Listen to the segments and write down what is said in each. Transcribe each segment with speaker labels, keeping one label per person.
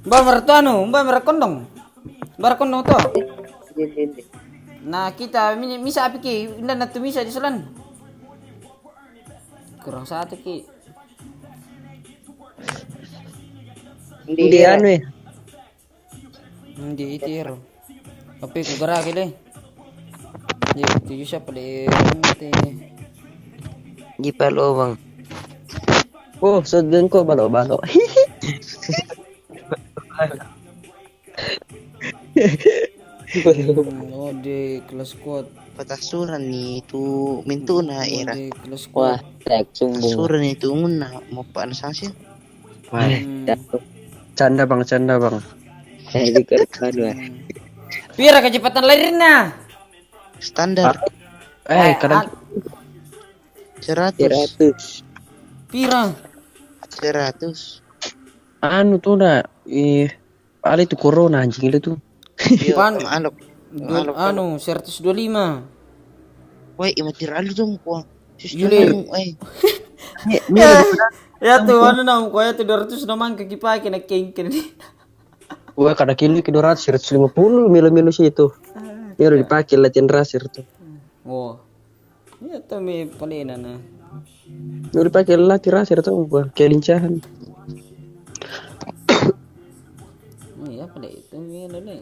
Speaker 1: Mbak mertu anu, mbak merekondong. Merekondong to.
Speaker 2: Hindi.
Speaker 1: Nah, kita misa api ki, indah natu misa di selan. Kurang satu ki.
Speaker 2: Hindi ano eh.
Speaker 1: Hindi itiro. Api ko garagi le. Di tuyo siya pala mati.
Speaker 2: Hindi pa bang. Oh, sudden ko balo-balo.
Speaker 1: Oh di kelas kuat.
Speaker 3: Patasuran itu mintu na
Speaker 1: Oh
Speaker 3: era.
Speaker 1: di kelas
Speaker 2: Wah,
Speaker 1: kuat.
Speaker 2: tak sumbong.
Speaker 3: Patasuran itu na mau pa sasya.
Speaker 2: Wah,
Speaker 1: Hmm.
Speaker 2: canda bang. Saya dikerjakan wah.
Speaker 1: Pira kecepatan larinya?
Speaker 3: Standar
Speaker 2: Kadang
Speaker 3: 100.
Speaker 1: Pira?
Speaker 3: 100.
Speaker 2: anu tuh ada itu corona anjing itu tuh.
Speaker 3: Yo,
Speaker 1: Pan-
Speaker 3: alok.
Speaker 1: Anu 125.
Speaker 3: Woi, imatir alu dong ko.
Speaker 1: Yuli. Ya tuh anu nam ko ya tuh 200 namang kaki na kengken.
Speaker 2: Wah, kada kilo ke 250 milo sih itu. Ini udah dipakai latihan rasir tuh.
Speaker 1: Oh. Ya tuh mi palina na.
Speaker 2: Ini udah dipakai latihan rasir tuh buat kelincahan.
Speaker 1: Oh iya pada itu mi ano na.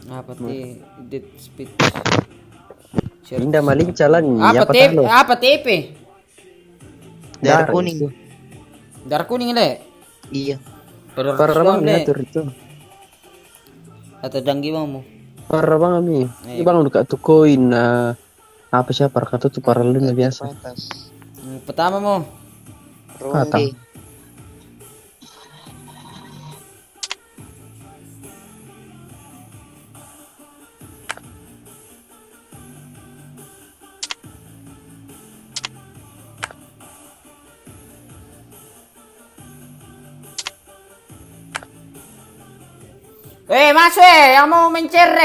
Speaker 1: Apa ti dead speed.
Speaker 2: Indah maling jalan
Speaker 1: Apa TP? Apa TP?
Speaker 3: Darah kuning.
Speaker 1: Darah kuning le.
Speaker 3: Iya.
Speaker 1: Pada
Speaker 2: Parah banget atur itu.
Speaker 1: Atau danggi mo.
Speaker 2: Parah banget nih. Ini bang udah tuh koin apa sih kata tuh parah lu biasa.
Speaker 3: Patas.
Speaker 1: Pertama mo.
Speaker 3: Ronde.
Speaker 1: Mas yang mau mencer.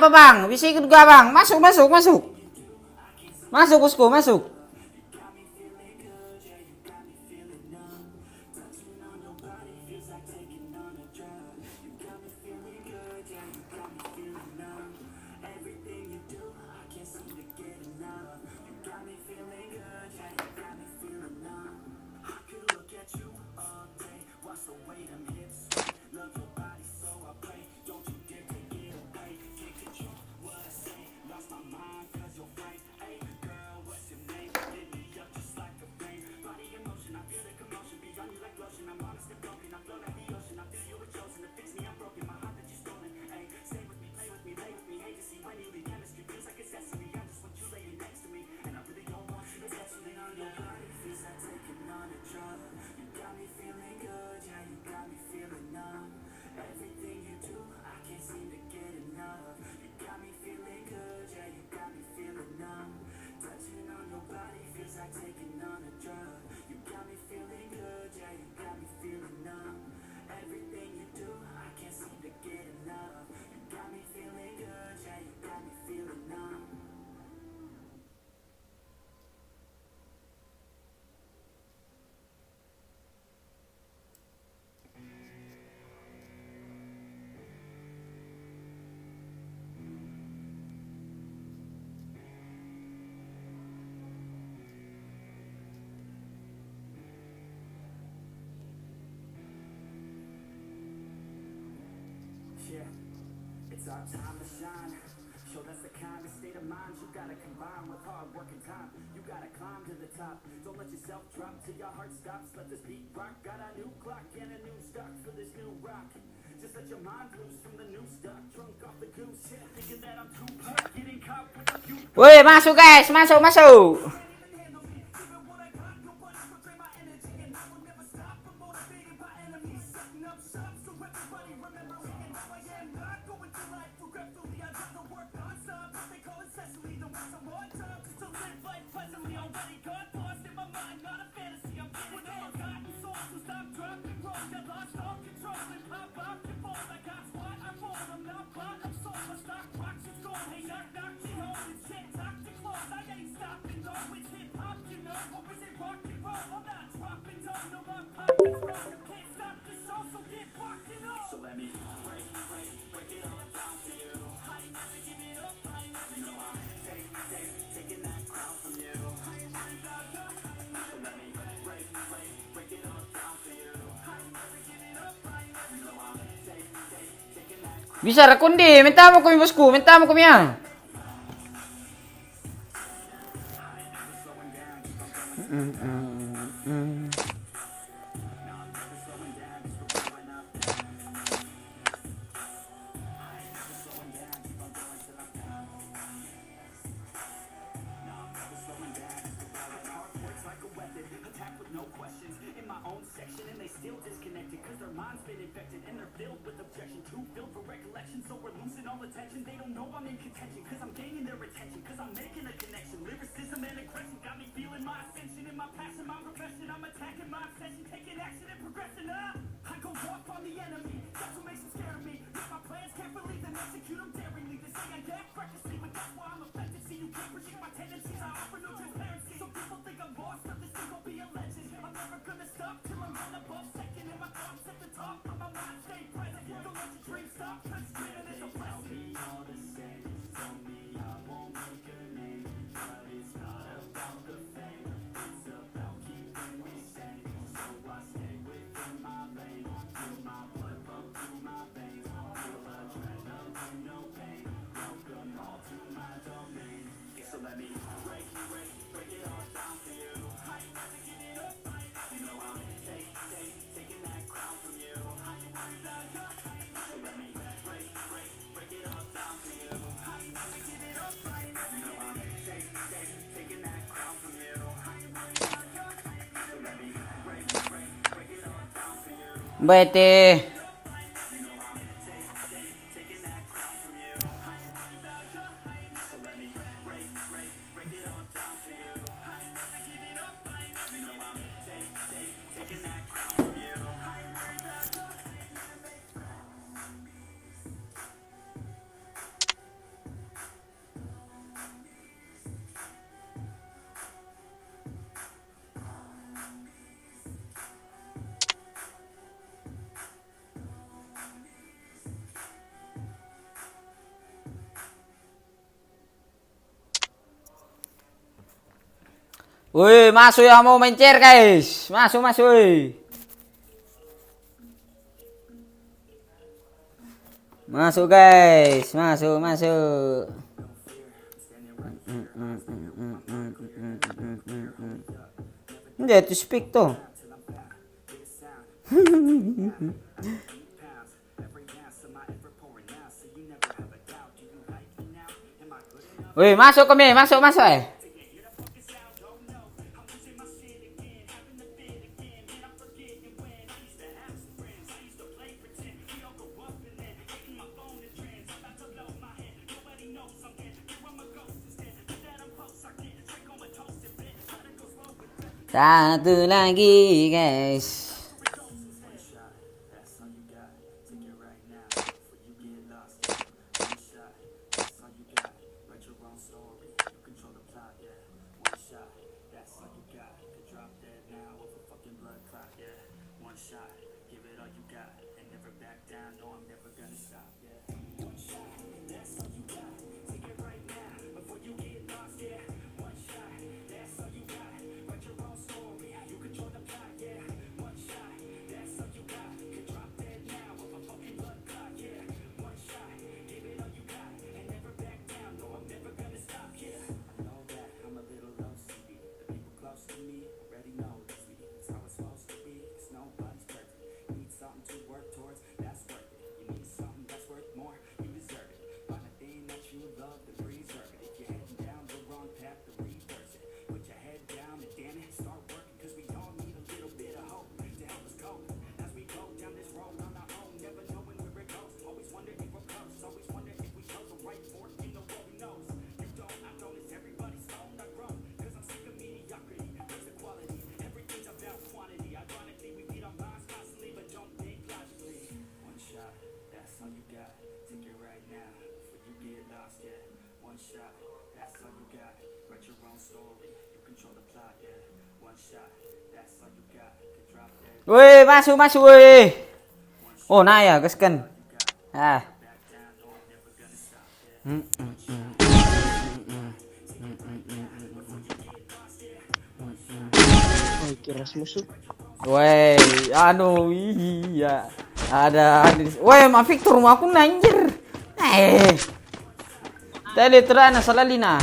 Speaker 1: Apa bang? Bisa ikut gak bang? Masuk. Masuk bosku, masuk. Woi, masuk guys, masuk, masuk. Bisa Rakundi, minta mo kami bosku, minta mo kami ya. Bete. Woi, masuk yang mau main chair guys. Masuk, masuk. Woi. Masuk guys, masuk, masuk. Dia to speak tuh. Woi, masuk kami, masuk, masuk. Satu lagi guys. Woi, masuk masuk woi. Oh, nah ya, gaskan. Ah.
Speaker 3: Oh, kira musuh.
Speaker 1: Woi, anu iya. Ada woi, ma Victor rumah aku anjir. Tadi terana salah lina.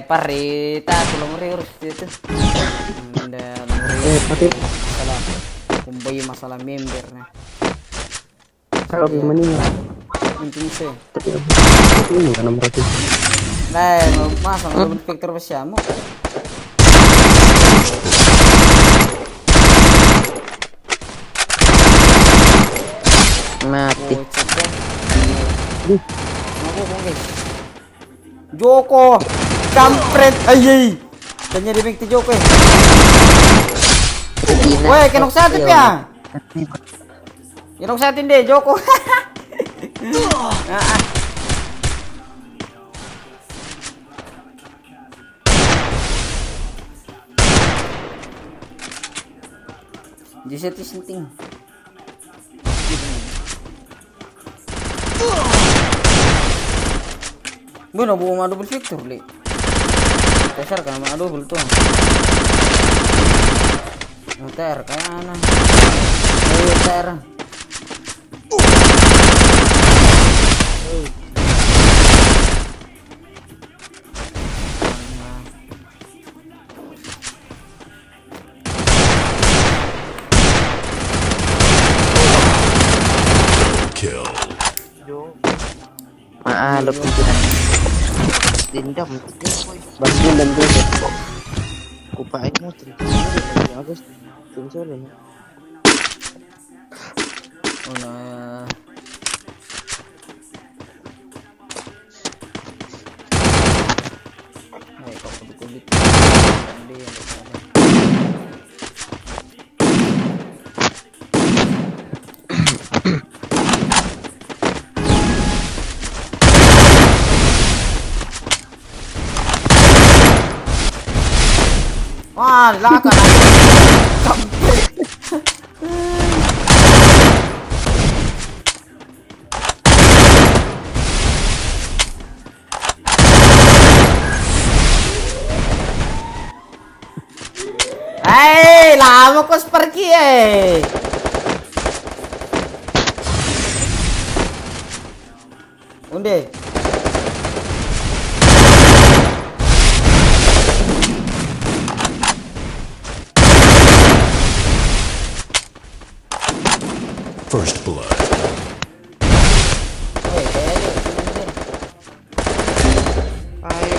Speaker 1: Parita tulong urus itu.
Speaker 2: Pakai
Speaker 1: Masalah kumbai masalah member nah.
Speaker 2: kalau gimana nih?
Speaker 1: Penting sih.
Speaker 2: Tapi ini kan nomor itu.
Speaker 1: Nah, masa belum Victor bersama.
Speaker 3: Mati.
Speaker 1: Joko, kampret, ayi. Tanya di bengti Joko. Woi, kenok satu ya. Kenok satu deh Joko. Jadi senting. Bueno, bawa double Victor le. Dasar kan sama double tuh. Muter kanan. Ayo ter.
Speaker 3: Lebih dendam.
Speaker 2: Bantuin dan gue.
Speaker 3: Kupain mau cerita. Bagus. Tuh ya.
Speaker 1: Oh nah. Kau kulit. Wah, lakan. Hei, lama kau pergi Unde.
Speaker 4: First blood.
Speaker 3: Ayo,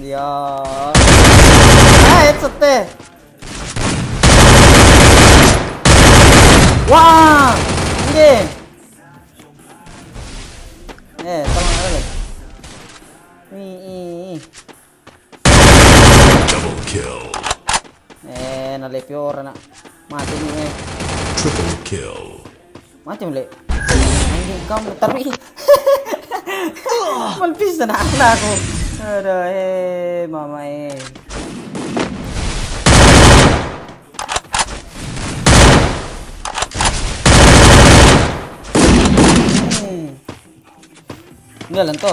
Speaker 1: Ya. Headset deh. Wah, ini. Tolong ada. Nih.
Speaker 4: Double kill.
Speaker 1: Nalepior na. Mati nih.
Speaker 4: Triple kill.
Speaker 1: Mati mulai. Anjing kamu tapi. Malpis na aku. Aduh, mama Ini lan to.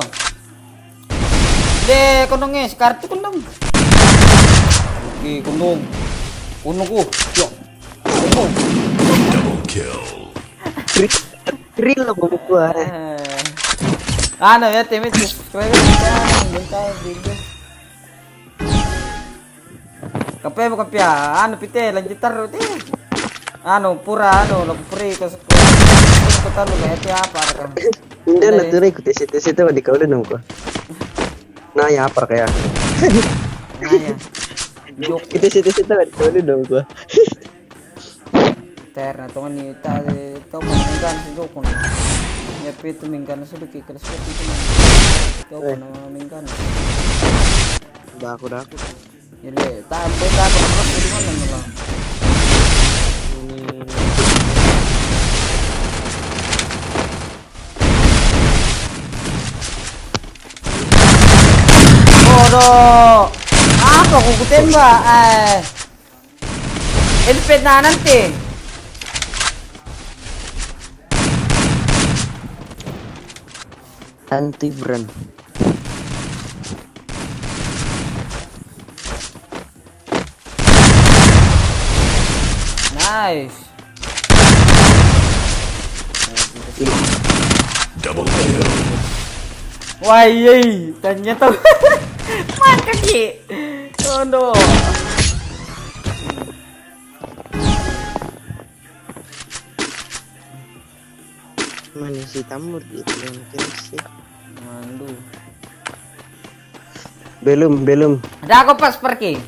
Speaker 1: De kondongnya sekartu kondong. Oke, kondong. Kondongku. Yo.
Speaker 4: Double kill.
Speaker 2: Real lah buat gua.
Speaker 1: Ano ya tim itu subscribe bentar video. Kape mo kapya, ano pite lanjut taruh teh. Ano pura ano lapuri ko talo kayak apa kan.
Speaker 2: Hindi na tuloy ko tesi di kau dong gua. Nah ya apa kayak.
Speaker 1: Nanya. Jok
Speaker 2: Itu di kau dong gua.
Speaker 1: terna to ni ta to minggan si jokon. Ya pitu minggan sudah kelas itu mah. To minggan.
Speaker 3: Udah aku.
Speaker 1: Jadi tak benda Aduh. Apa aku tembak? Elpet na nanti.
Speaker 3: Anti brand.
Speaker 1: Nice.
Speaker 4: Double kill.
Speaker 1: Wah, iya, ternyata mantap sih. Oh no.
Speaker 3: Mana si Tamur gitu yang kira sih.
Speaker 1: Mandu.
Speaker 2: Belum.
Speaker 1: Ada aku pas pergi.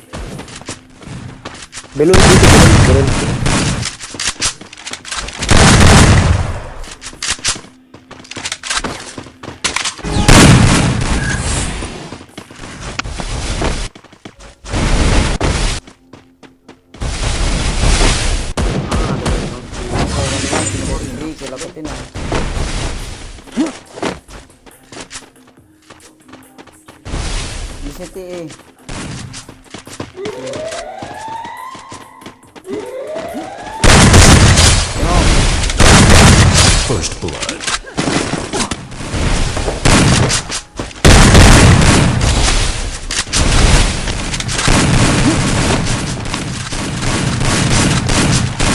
Speaker 2: Belum gitu, belum.
Speaker 1: Bisa ti.
Speaker 4: First blood.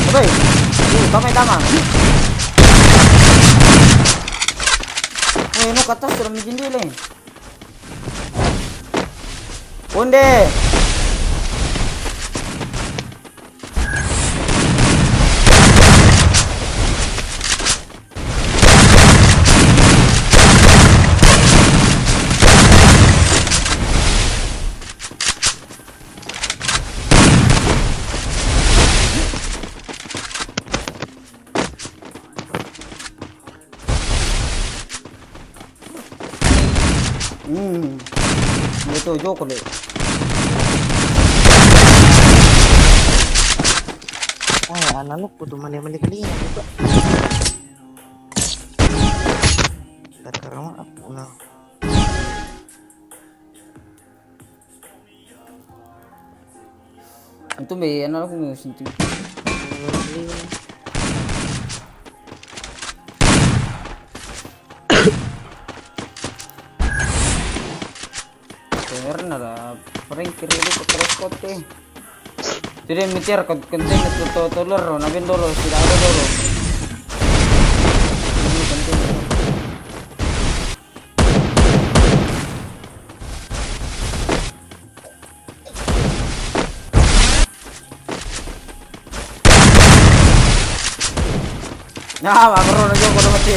Speaker 1: Oke. Tama. No ke atas dalam jendela. Onde. Itu joko deh.
Speaker 3: Analog ko mali kali yan. Takarama ako na.
Speaker 1: Itu may ano ako ng sinti. Meron na lah. Parang kirili ko tres. Jadi mitir konten itu tolor nabin dulu tidak ada dulu. Ini penting. Nah, baru aja kalau mati.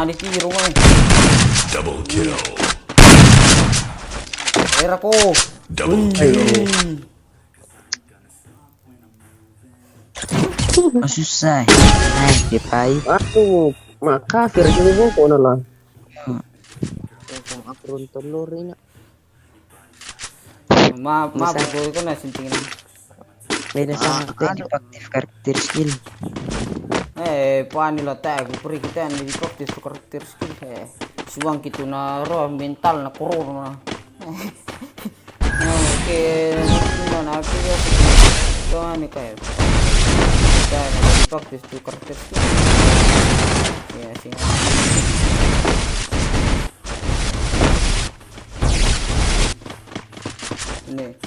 Speaker 1: Ditiro mo eh.
Speaker 4: Double kill.
Speaker 1: Era ko.
Speaker 4: Double kill.
Speaker 3: Susah. Dipay.
Speaker 2: Aku makafir dulu ko na lang.
Speaker 3: Kung akron telur ini.
Speaker 1: Bago ko na sintingin.
Speaker 3: Beda sama aktif karakter skill.
Speaker 1: Paano nila tayo? Puri kita yan, hindi practice to karakter skill. Suwang kito na mental na kuro na. Okay, na kaya ito ano kayo. Tayo na practice to karakter skill. Kaya singa. Hindi.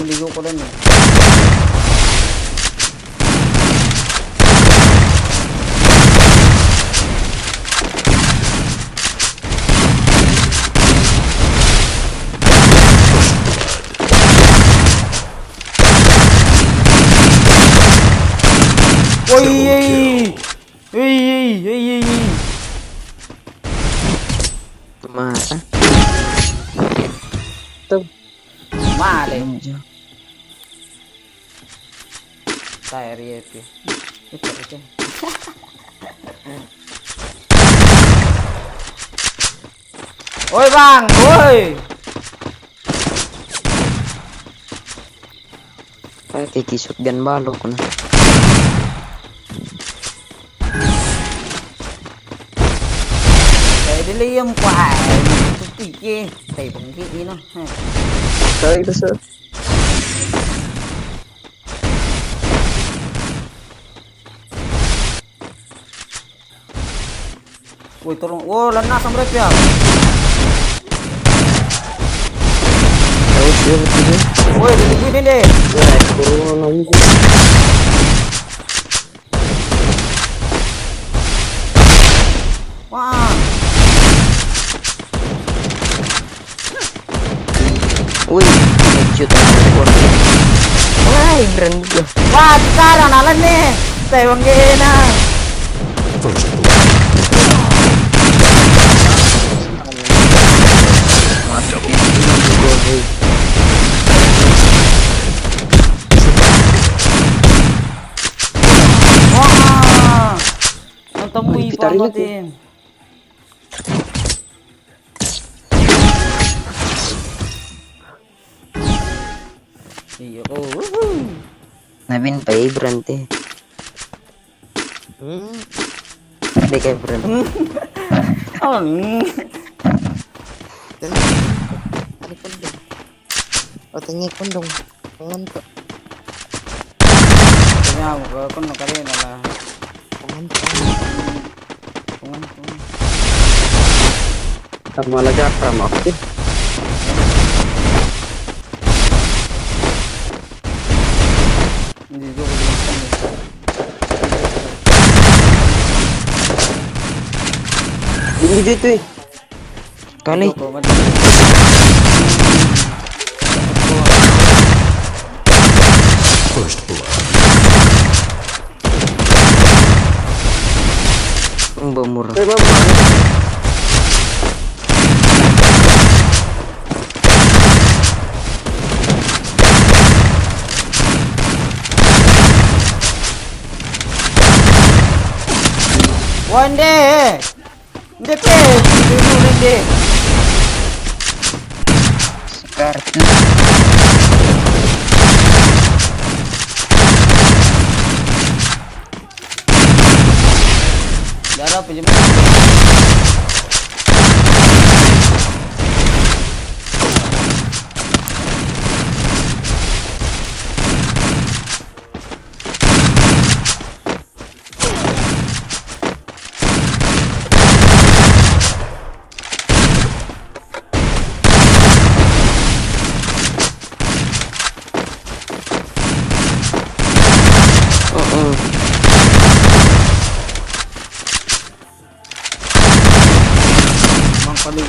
Speaker 1: Ligo ko lang eh. Oi.
Speaker 2: tuh.
Speaker 1: Male. Tayar ya itu. Itu. Oi bang, woi.
Speaker 3: Pakai kisut dan balok na.
Speaker 1: Kayak diliem kuai. Itu pikir. Kayak bengki ini.
Speaker 2: Saya itu sir.
Speaker 1: Woi tolong. Wow, lenas sama ya.
Speaker 2: Tahu dia betul.
Speaker 1: Woi, ditungguin deh.
Speaker 2: Turun lagi.
Speaker 1: Wah.
Speaker 3: Wih, headshot telepon. Wah, keren juga.
Speaker 1: Wah, sekarang nalan nih. Saya banggain ah.
Speaker 4: First blood.
Speaker 1: Wah. Ang tamoy
Speaker 2: kita
Speaker 1: pa
Speaker 2: rin
Speaker 1: natin. Iya ko.
Speaker 3: Nabin pa berhenti. Ada kayak berhenti. Ada kondong. Otaknya kondong. Ngantuk.
Speaker 1: Kanya mo ka kun nakari na la.
Speaker 3: Ngantuk.
Speaker 1: Kungan.
Speaker 2: Sama lagi akram aku.
Speaker 1: Hindi ko bilang.
Speaker 2: Ini gitu.
Speaker 3: Kali.
Speaker 4: First blood.
Speaker 3: Mbak murah.
Speaker 1: Wande. Hindi pe. Hindi mo hindi.
Speaker 3: Kartu.
Speaker 1: Dara pa jud. Mang paling.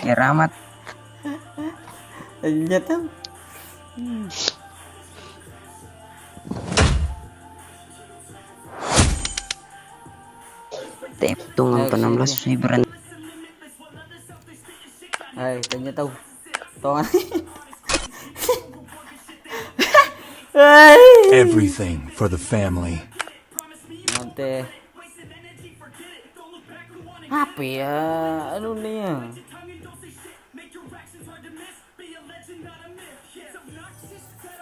Speaker 3: Keramat.
Speaker 1: Iya tuh.
Speaker 3: Tungan pe-16 sih berhenti.
Speaker 1: Ay, tanya tahu. Tongan. Ay.
Speaker 4: Everything for the family.
Speaker 1: Nanti. Apa ya? Ano na yan?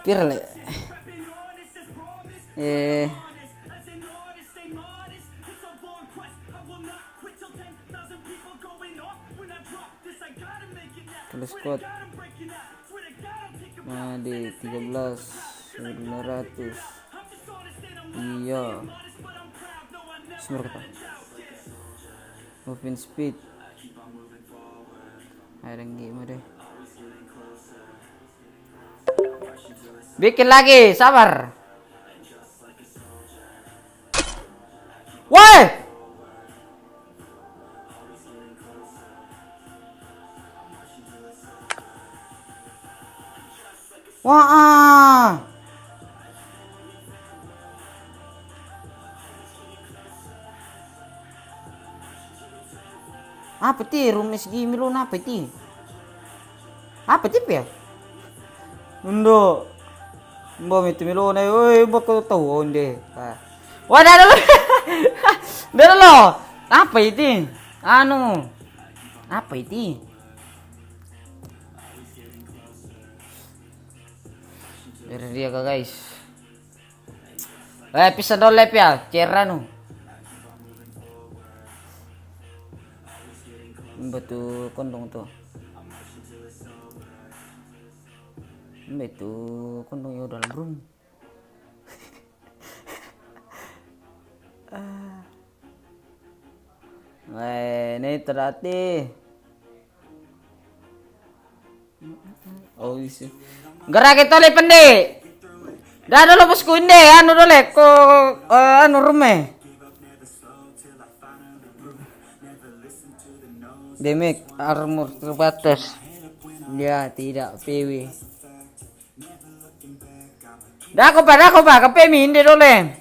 Speaker 1: Pirle. Tulis code. Nah, di 13.900. Iya. Semur kata. Movement speed. Ada game deh. Bikin lagi, sabar. Woi! Wah. Apa ti? Rumes gimi lo na apa ti? Apa tip ya? Undo. Mbak itu milona, oi, mbak kau tahu onde. Wah, dah dulu. Dah dulu. Apa itu? Anu. Apa itu? Dari dia ke guys. Bisa dolep ya, cerano. Betul kondong tuh. Betul kondong ya dalam room. Ini terhati. Oh isi. Gerak itu le pendek. Dah dulu bosku inde anu dole ko anu rume. Demek armor terbatas. Ya tidak PW. Dah ko pa ke PW inde dole.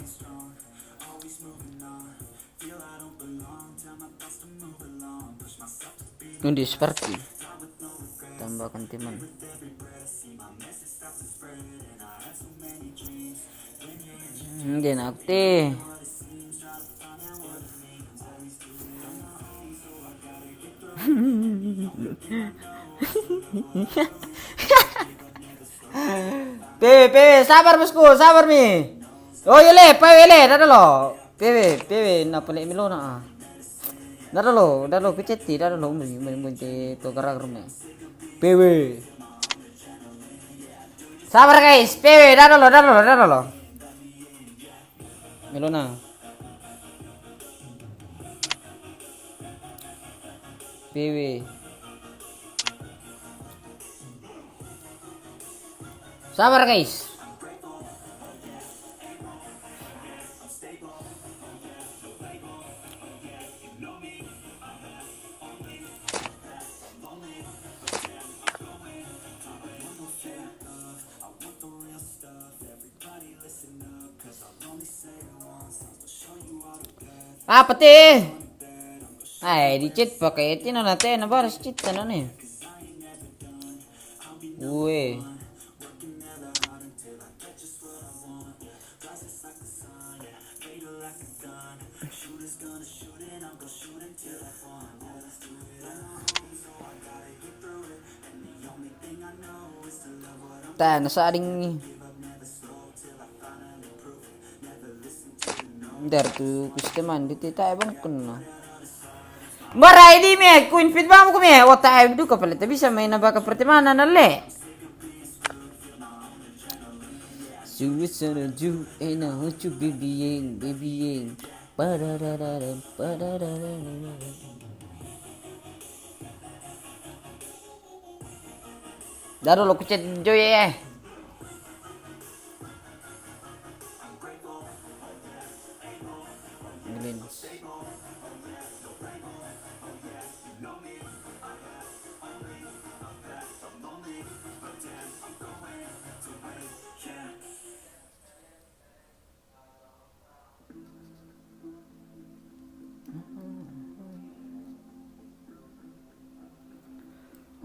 Speaker 1: Undi seperti tambahkan teman. Gen aktif. PW, sabar bosku, sabar mi. Oh yele, PW le, dah lo. PW, na pale milo na. Dah lo, keceti, dah lo, mesti to gerak rumah. PW. Sabar guys, PW, dah lo. Melona. PW. Sabar guys. Apa teh? Di cheat pakai itu nanti harus cheat kan nih. Gue. Tah, nasa ading dar tu kusteman di tita bang kunna. Barai di me kuin fit bang ko me wata ay du ka pala bisa may nabaka pertemanan nalle. Suwisana ju ena hucu bibiyeng. Padadadadam. Daro lo kucet joy ya.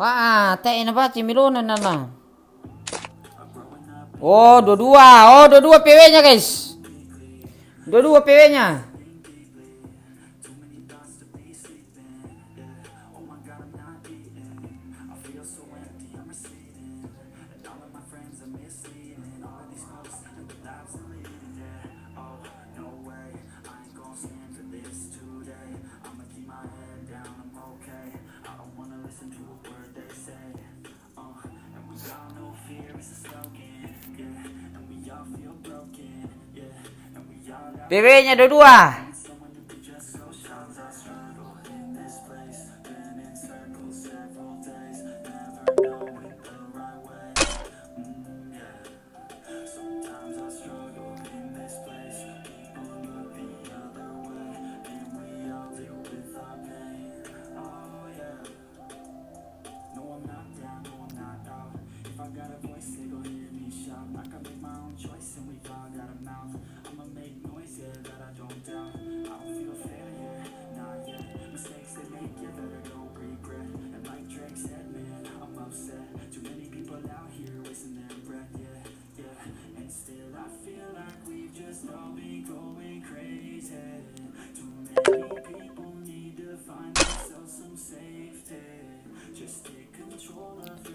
Speaker 1: Wah, teh ini apa cimilunan nana. Oh, dua-dua PW-nya guys. Dua-dua PW-nya. PW-nya dua-dua.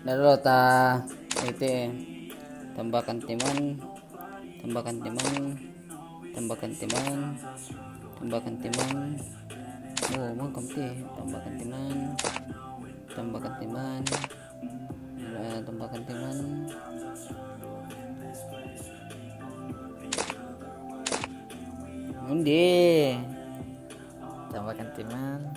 Speaker 1: Dalo ta itu tambahkan timan, tambahkan timan, tambahkan timan, tambahkan timan. Oh, mau kamti, tambahkan timan, tambahkan timan, tambahkan timan. Undi, tambahkan timan.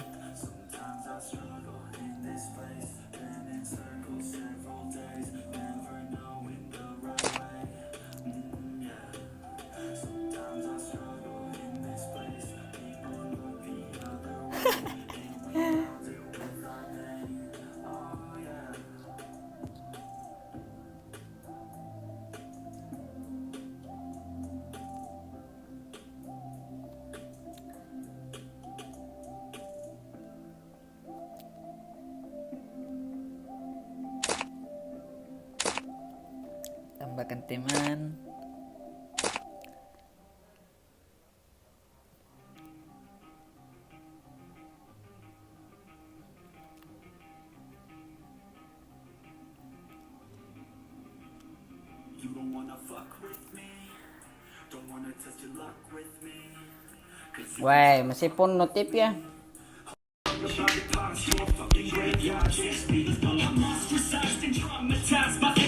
Speaker 1: Tambahkan timan. Wah, meskipun notif ya.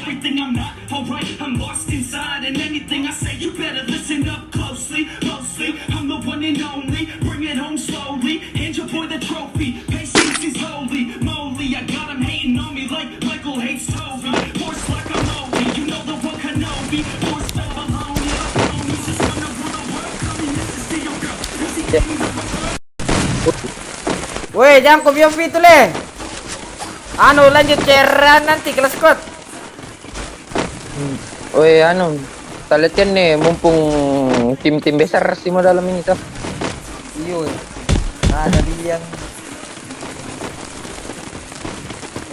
Speaker 5: Everything I'm not alright, I'm lost inside, and anything I say, you better listen up closely. Mostly, I'm the one and only. Bring it home slowly. Hand your boy the trophy. Patience is holy moly. I got him hating on me like Michael hates Toby. Force like a Moby, you know the one Kenobi. Force fell alone, yeah, alone. He's just gonna rule the world. Coming next to see your girl. Cause he gave me the
Speaker 1: Woi, jangan copy itu le. Anu lanjut ceran nanti kelas kot.
Speaker 6: Woi, anu, kita lihat kan nih, mumpung tim-tim besar semua dalam ini tuh.
Speaker 1: Iyo. Ada dia.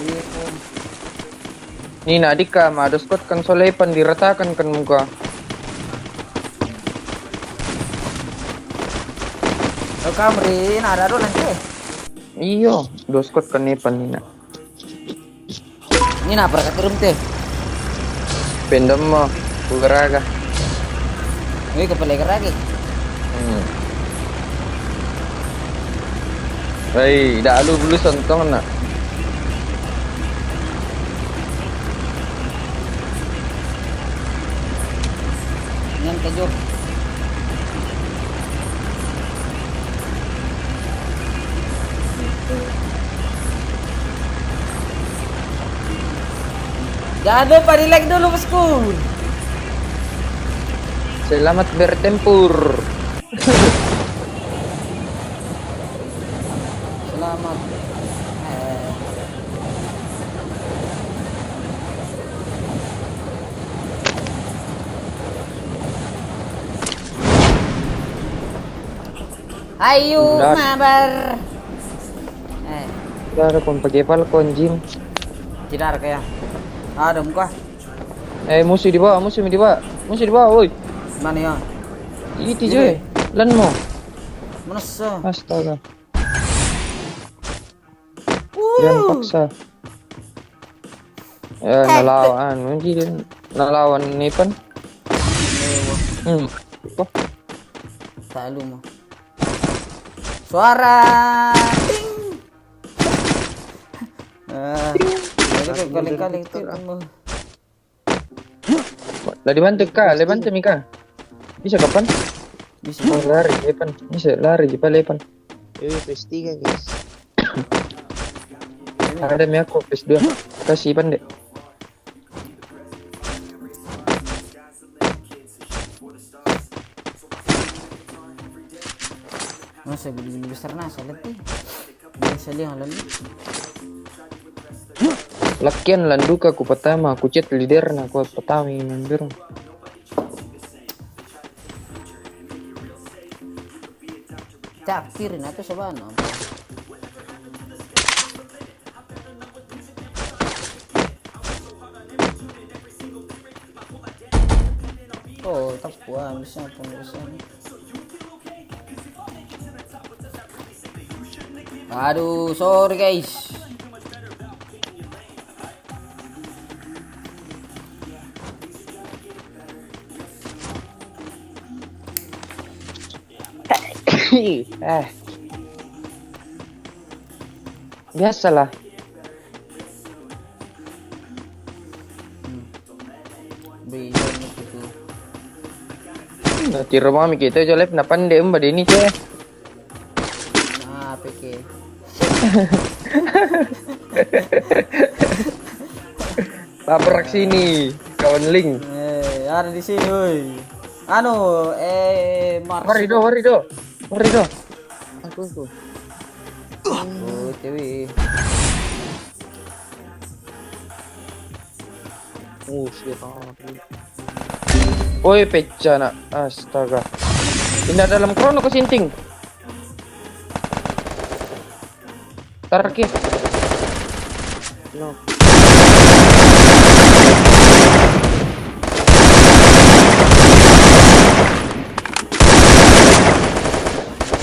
Speaker 1: Iyo.
Speaker 6: Ini Nadika, ada squad kan solepan diratakan kan muka.
Speaker 1: Oh, Kamrin ada dulu nanti.
Speaker 6: Iyo, 2 squad kan nepan Nina.
Speaker 1: Ini apa kata rum teh?
Speaker 6: Pendem mo, bugaraga.
Speaker 1: Ini kepala lagi.
Speaker 6: Hei, dah lu dulu sontong nak.
Speaker 1: Yang kejuk. Jangan lupa di like dulu bosku.
Speaker 6: Selamat bertempur.
Speaker 1: Selamat. Ayo mabar.
Speaker 6: Udah ada pun pakai Falcon Jim.
Speaker 1: Tidak kayak. Ada muka.
Speaker 6: Musuh di bawah, musuh di bawah. Musuh di bawah, woi.
Speaker 1: Mana ya?
Speaker 6: Itu je. Lan mo.
Speaker 1: Mana sah?
Speaker 6: Astaga. Jangan paksa. Ya, nalawan. Mungkin nalawan ni pan. Oh,
Speaker 1: Tak lu mah. Suara. Ting. Kali-kali itu kamu.
Speaker 6: Lah dibantu kah? Lebantu Mika. Bisa kapan?
Speaker 1: Bisa.
Speaker 6: Oh, lari lepan. Bisa lari di lepan.
Speaker 3: PS3 guys.
Speaker 6: Ada mi aku PS2. Kasih pandai.
Speaker 1: Masa gini besar nasa letih. Biasa liang lalu.
Speaker 6: Lakian landuka ku pertama, aku chat leader na ku pertama yang biru.
Speaker 1: Cakirin atau sabana. Oh, tak puan bisa pun bisa. Aduh, sorry guys.
Speaker 6: Biasalah.
Speaker 1: Beda gitu.
Speaker 6: Tiro mami kita aja live na pandai mbak Deni ceh.
Speaker 1: Nah, PK.
Speaker 6: Labrak sini, kawan link.
Speaker 1: Ada di sini, woi. Anu, Mars.
Speaker 6: Warido.
Speaker 3: Aku.
Speaker 1: Oh, cewek.
Speaker 3: Shit.
Speaker 6: Woi pecah nak, astaga. Pindah dalam krono ke sinting. Tarki.
Speaker 3: No.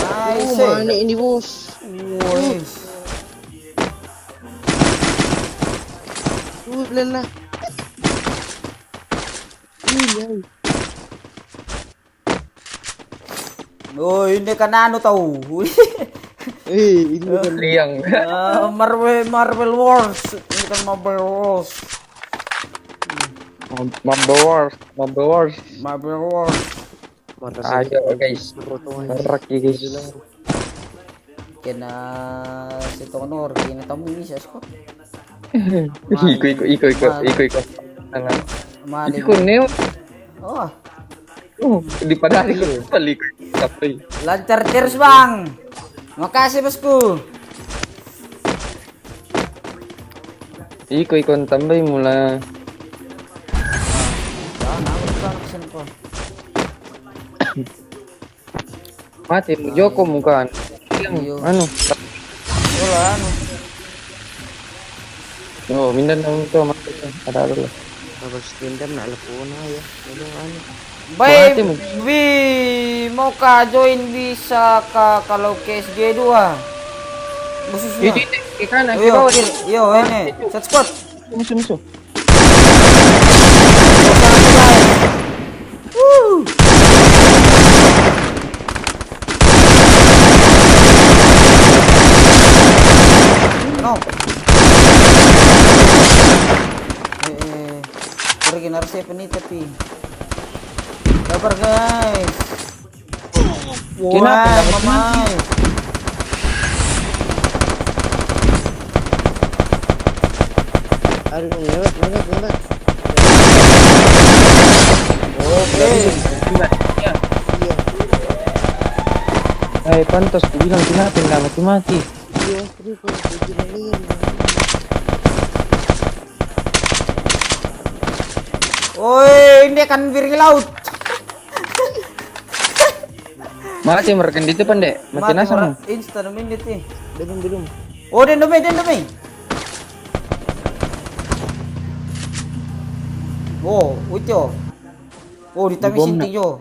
Speaker 1: Nice.
Speaker 3: Mana ini bos?
Speaker 1: Woi.
Speaker 3: Lelah.
Speaker 1: Oh, ini kan anu tahu.
Speaker 3: Ini bukan
Speaker 6: Liang.
Speaker 1: Marvel Wars. Ini kan Marvel Wars.
Speaker 6: Mambo Wars.
Speaker 1: Marvel Wars.
Speaker 6: Ayo guys. Tarak ya guys.
Speaker 1: Kena si Tonor, kena tamu ini sih kok.
Speaker 6: Iko.
Speaker 1: Mali.
Speaker 6: Iko neo.
Speaker 1: Oh,
Speaker 6: Di padari ko balik. Tapi.
Speaker 1: lancar terus bang. Makasih bosku.
Speaker 6: Iko tambay mula.
Speaker 1: Aku kan kesini kok.
Speaker 6: Mati mo Joko mukan.
Speaker 1: Iyo.
Speaker 6: Ano?
Speaker 1: Wala anu.
Speaker 6: Oh, mindan na ito. Ada lah.
Speaker 3: Kapag Tinder na alapuna ya. Ano?
Speaker 1: Baik, mau ka join bisa kalau KSG 2. Khususnya.
Speaker 6: Ikan
Speaker 1: Yo, yo, ini set spot.
Speaker 6: Musuh.
Speaker 1: No. Pergi narasi apa nih tapi. Sabar guys. Wah, mamai.
Speaker 3: Aduh, lewat.
Speaker 1: Oke.
Speaker 6: Pantas ku bilang kenapa nggak mati-mati.
Speaker 3: Iya, terus kejadian.
Speaker 1: Oi, ini kan piring laut.
Speaker 6: Mati merekan itu pandai. Mati nasam.
Speaker 1: Instan minit nih.
Speaker 3: Belum.
Speaker 1: Oh, den demi. Oh, ujo. Oh, ditami
Speaker 6: Bom
Speaker 1: sinting yo.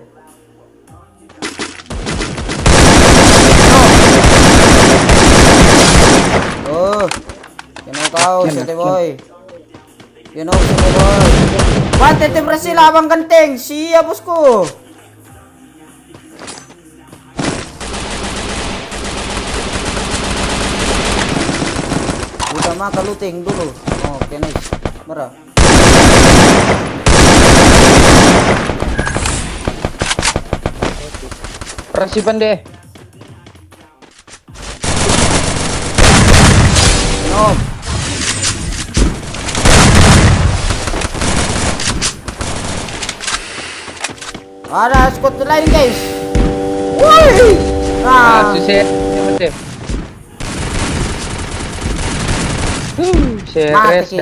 Speaker 1: Oh. Yan kau, sete boy. Yan sete boy. Bante tim Brazil abang ganteng. Siap bosku. Utama kaluting dulu. Oh, oke nice. Merah.
Speaker 6: Perasi pandai.
Speaker 1: No. Ada squad lain guys. Woi. Nah.
Speaker 6: Susah. Mati.
Speaker 1: Mati.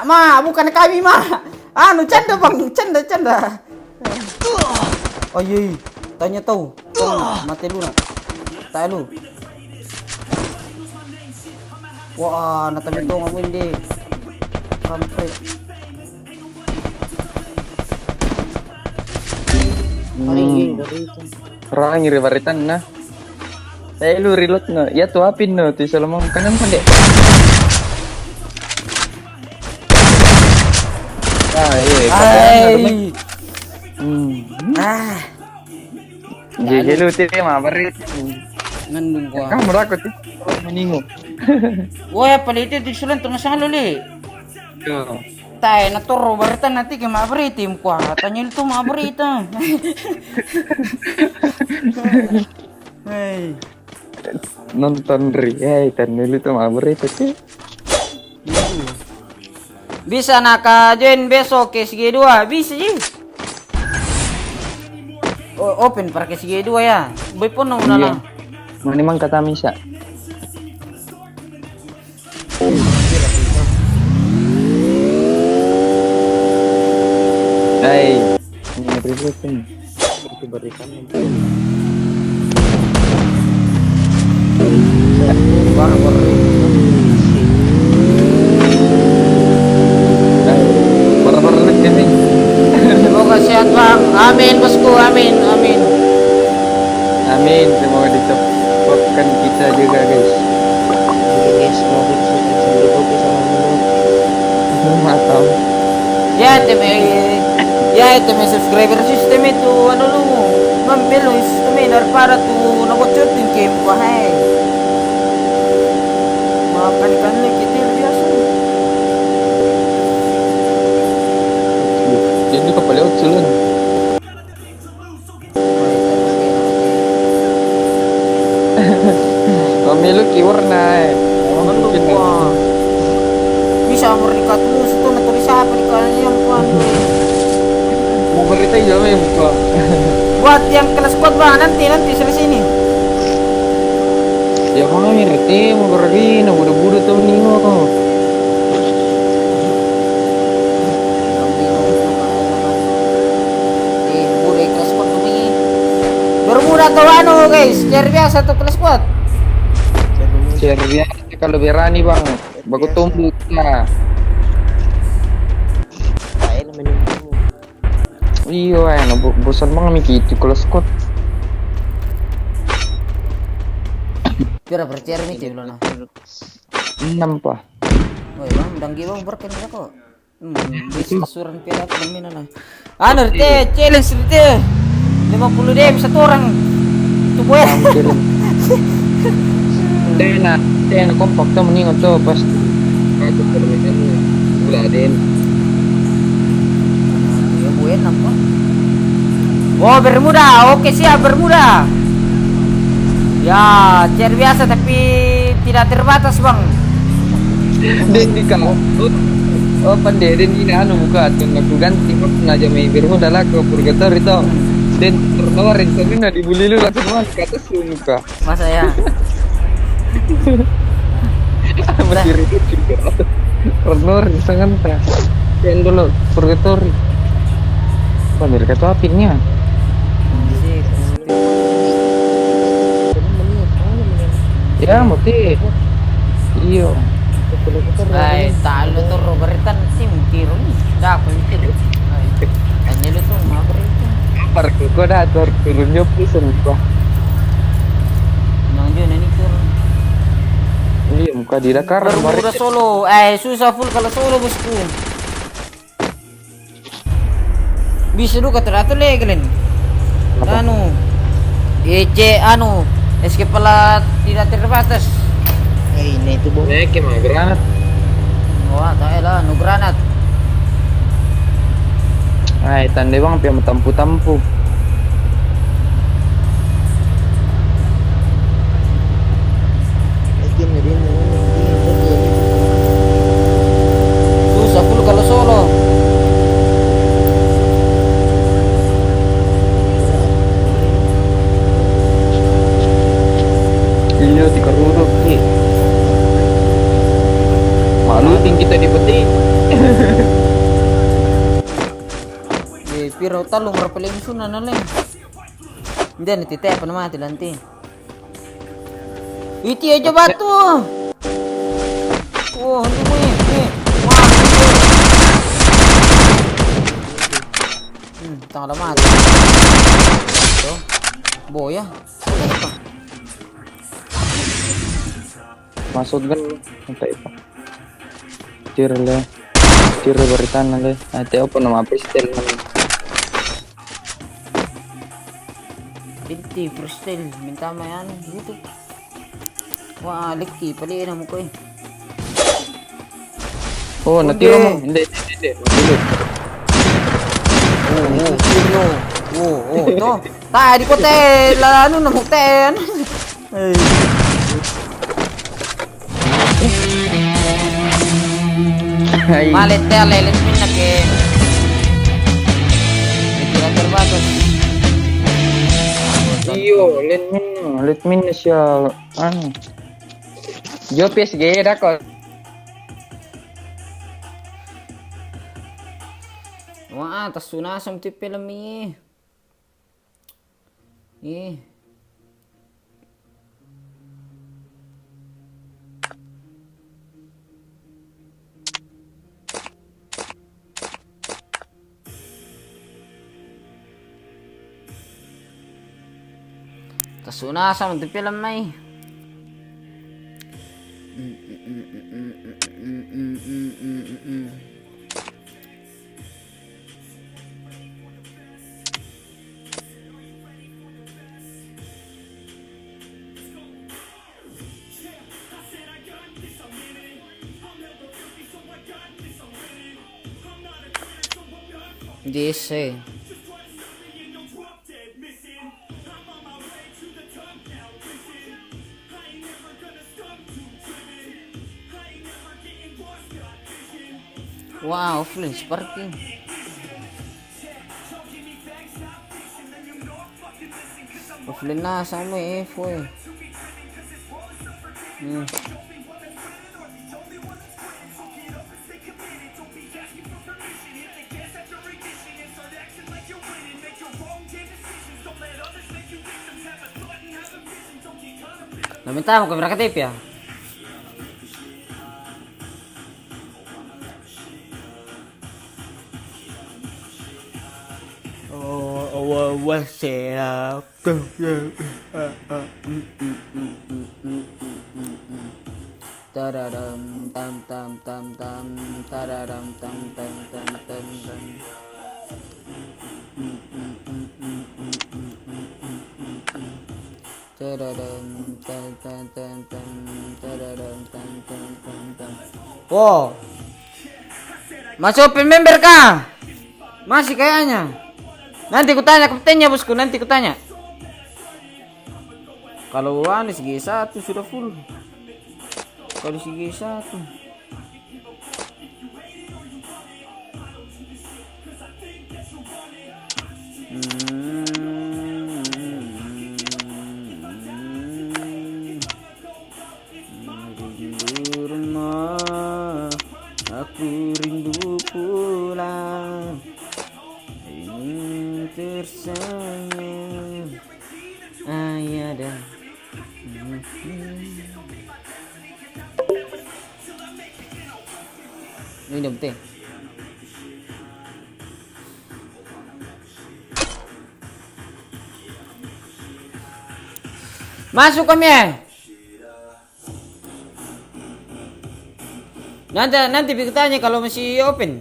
Speaker 1: Ma, bukan kami ma. Anu canda bang, canda. Oh iya, tanya tahu. Mati lu nak. Tak lu. Wah, natabi to ngamu hindi. Kampret.
Speaker 6: Orang ngiri baritan na. Saya lu reload na. Ya tuh apin no. Ti salamang kanan pandai.
Speaker 1: Ay.
Speaker 6: Jadi lu tadi mabarit.
Speaker 1: Nandun ko.
Speaker 6: Kamu rakot eh. Maningo.
Speaker 1: Woy, palitin di sulan to nasang luli.
Speaker 6: Yo.
Speaker 1: Tay naturo baritan nanti kay mabaritim ko. Tanyil to mabarita. Hey.
Speaker 6: Nonton ri. Tanil itu mabarit eh.
Speaker 1: Bisa naka-join besok ke SG2, bisa ji. Open para ke SG2 ya. Boy pun na
Speaker 6: Iya.
Speaker 1: lang.
Speaker 6: Manimang kata misa. Hai. Ini ribet nih.
Speaker 3: Itu berikan.
Speaker 6: Baru-baru lagi nih.
Speaker 1: Semoga sehat bang. Amin bosku, amin, amin.
Speaker 6: Amin. Semoga disebutkan kita juga guys.
Speaker 3: Jadi guys, semoga disukai sambil kopi sama minum.
Speaker 6: Mantap.
Speaker 1: Ya itu may subscriber system itu ano lu mampilo system para tu nakuchutin game ko hay. Makan kita biasa.
Speaker 6: Jadi kepala usulun. Pemilu kiwarna eh. Mungkin
Speaker 1: Bisa merikat lu situ natulis apa di kanan yang kuan.
Speaker 6: mau berita juga ya buka.
Speaker 1: Buat yang kelas kuat bang nanti selesai ini.
Speaker 6: Ya mana ngerti mau pergi na budu-budu tuh ningo kok.
Speaker 1: Boleh kelas kuat tuh ini. Bermuda atau anu guys, cari biasa tuh kelas kuat.
Speaker 6: Serbia kalau berani bang, bagus tumbuh ya.
Speaker 3: Kain minum kamu.
Speaker 6: Iya, bosan banget mikir itu kalau skot.
Speaker 1: Pira bercer nih cewek lona.
Speaker 6: 6 pa.
Speaker 1: Woi bang, danggi bang berken kok. Bisa suran pira temen na. Anu teh challenge teh. 50 DM satu orang. Tuh boy.
Speaker 6: Tena kompak tuh mending tuh pas itu permisen buladen.
Speaker 1: Ya boy nampak. Oh Bermuda, oke siap Bermuda. Ya, chair biasa tapi tidak terbatas bang.
Speaker 6: Den di kamu. Oh pandai den ini anu buka tuh aku ganti kok aja main Bermuda lah ke purgatory itu. Den ternawarin sana dibully lu langsung masuk ke atas lu muka.
Speaker 1: Masa ya?
Speaker 6: Masih ribut juga. Ternawarin sangat tak. Den dulu purgatory. Pandai kata apinnya. Ya mati. Iyo.
Speaker 1: Ay, talo to Robertan sim tiro ni. Dapat tiro. Ay, kanya lu tuh Robertan.
Speaker 6: Park ko dah turunnya pisen gua.
Speaker 1: Nang dia nani turun.
Speaker 6: Iya muka di Dakar
Speaker 1: Bermuda solo. Susah full kalau solo bosku. Bisa lu kata ratu le kalian. Anu. Anu. Escape pala tidak terbatas.
Speaker 3: Ini itu bos.
Speaker 6: Kemana granat?
Speaker 1: Wah, tak lah, nu granat.
Speaker 6: Ay, tanda bang piang tampu-tampu.
Speaker 3: Lagi ini
Speaker 1: Susah full kalau solo.
Speaker 6: Iya, tiga ruruk sih. Malu tinggi tadi peti.
Speaker 1: Pero talong rapaling suna na lang. Hindi, natitaya pa naman tilanti. Iti aja batu. Oh, hindi mo eh. Wah, tanga lamat. Ito. Boya.
Speaker 6: Masuk kan sampai apa? Tirle. Tirle beritan le. Nanti apa nama presiden.
Speaker 1: Binti freestyle minta main gitu. Wah, leki paliin mo ko eh.
Speaker 6: Oh, natira mo. Hindi. Dulu.
Speaker 1: To. Tadi ko te, ano na mo te. Ay.
Speaker 6: Ay.
Speaker 1: Malit te, lelet min na ke. Hindi terbatas.
Speaker 6: Iyo, let min na siya. Ano? Yo PSG ako.
Speaker 1: Wah, tas sunasam ti film eh. Tas sunasam ti film eh. This eh. Wow, flash parking. Offline na sa may F eh. Naminta mo kamera ka tape ya. Tararam tam tam tam tam tararam tam tam tam tam tam. Tararam tam tam tam tam tararam tam tam tam tam. Wow. Masuk open member kah? Masih kayaknya. Nanti ku tanya kaptennya bosku, nanti ku tanya. Kalau anu segi 1 sudah full. Kalau segi 1. Rindu rumah, aku rindu pulang. Ini tersayang ayah dan ini udah penting. Masuk kami. Nanti tanya kalau masih open.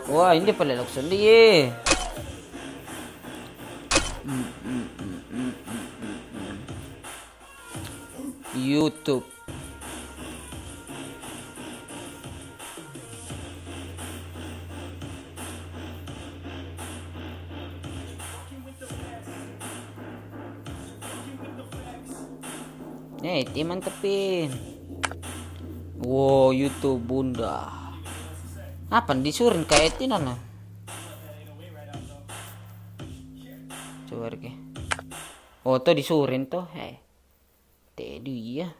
Speaker 1: Wah, ini pala langsung dia. YouTube. Mantepin. Wow, YouTube bunda. Apa disuruh kayak itu nana? Coba ke. Oh, tuh disuruhin tuh. Tadi ya.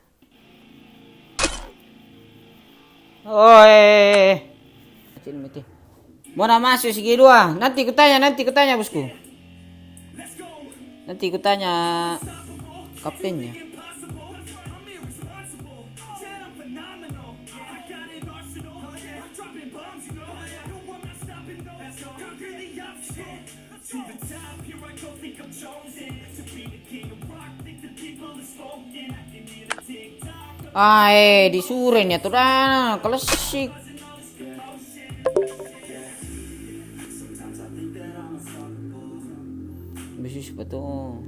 Speaker 1: Oi. Kecil mati. Mau masuk segi 2. Nanti kutanya bosku. Nanti kutanya kaptennya. Disuruhin ya tuh dah, klasik. tuh.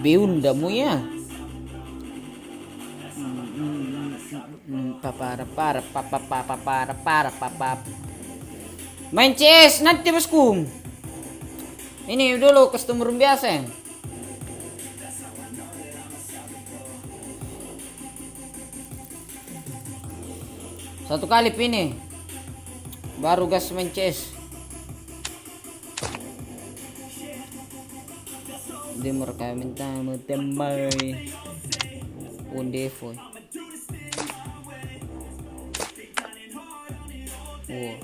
Speaker 1: Beundamu ya. Main CS nanti bosku. Ini dulu customer biasa. Satu kali ini baru gas main CS. Dia mereka minta tembai Undevo. Oh.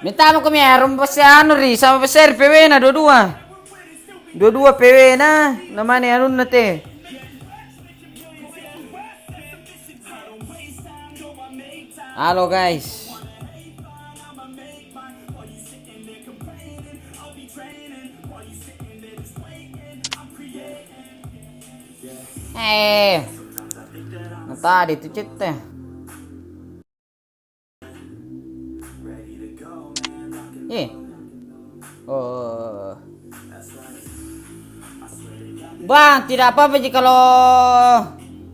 Speaker 1: Minta mo kami rumah si ano ri sama peser PW na dua-dua. Dua-dua PW na. Naman ano na te. Halo guys. Tadi tuh cete. Oh. Bang, tidak apa-apa Ji kalau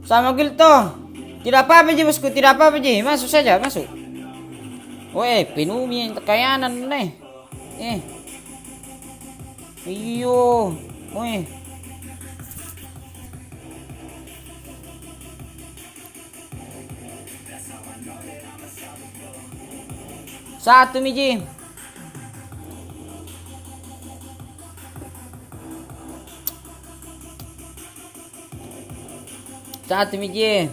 Speaker 1: sama guild tuh. Tidak apa-apa Ji bosku, tidak apa-apa Ji. Masuk saja, masuk. Woi, penumi tekayanan nih. Iyo. Woi. Satu Miji. Satu Miji.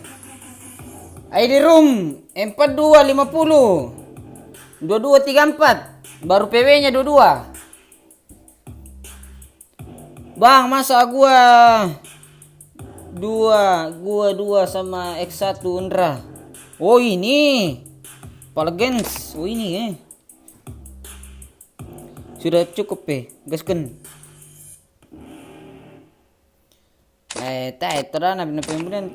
Speaker 1: ID room 4250. 2234. Baru PW-nya 22. Bang, masa gua dua sama X1 Undra. Oh ini. Palagens. Oh ini sudah cukup gaskan. Tai terana bina pembunuhan.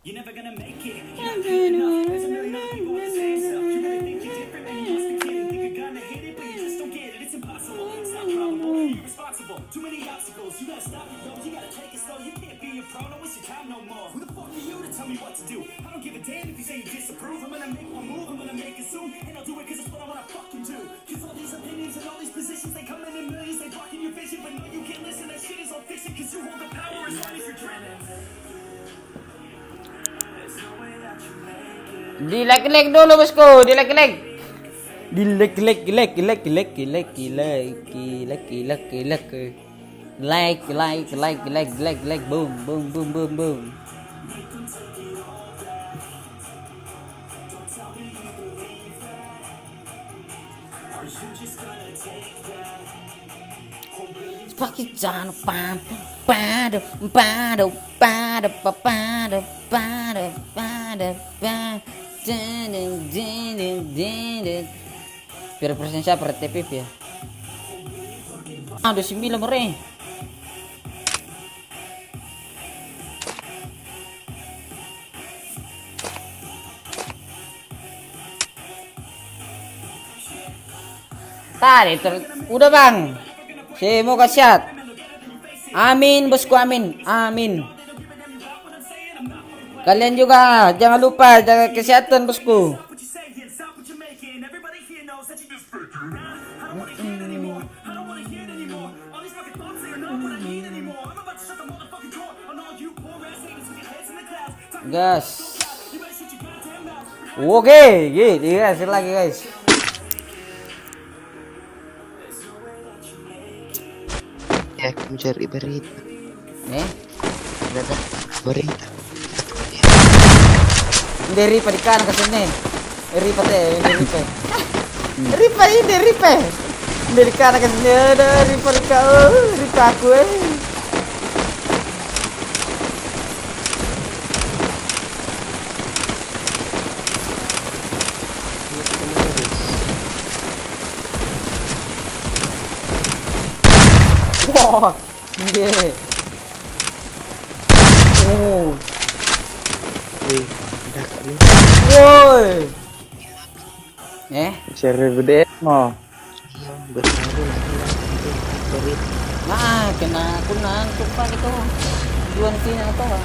Speaker 5: You're never gonna make it. You're not good enough. There's a million other people with the same self. You really think you're different, man? You must be kidding. Think you're gonna hit it, but you just don't get it. It's impossible. It's not probable. You're irresponsible. Too many obstacles. You gotta stop your goals. You gotta take it slow. You can't be a pro. Don't waste your time no more. Who the fuck are you to tell me what to do? I don't give a damn if you say you disapprove. I'm gonna make one move. I'm gonna make it soon, and I'll do it 'cause it's what I wanna fucking do. 'Cause all these opinions and all these positions, they come in millions. They blocking your vision, but no, you can't listen. That shit is all fiction 'cause you hold the power as long as you're dreaming.
Speaker 1: Di like dulu bosku, di like. Di like. Like, boom. Pakai jangan biar persen siapa RTP ya. Ada 9 mere. Tadi udah bang. Saya mau kasih. Amin bosku, amin. Kalian juga jangan lupa jaga kesehatan bosku. Gas. Oke, dikasih lagi guys.
Speaker 3: Ya, aku cari berita. Berita.
Speaker 1: Dari padikan ke sini. Ripa. Dari kanan kan dari perka dari aku Wah, iya. Oh. Woi.
Speaker 6: Share gede mau.
Speaker 1: Nah, kena kunan tupa gitu. Juan sini atau apa?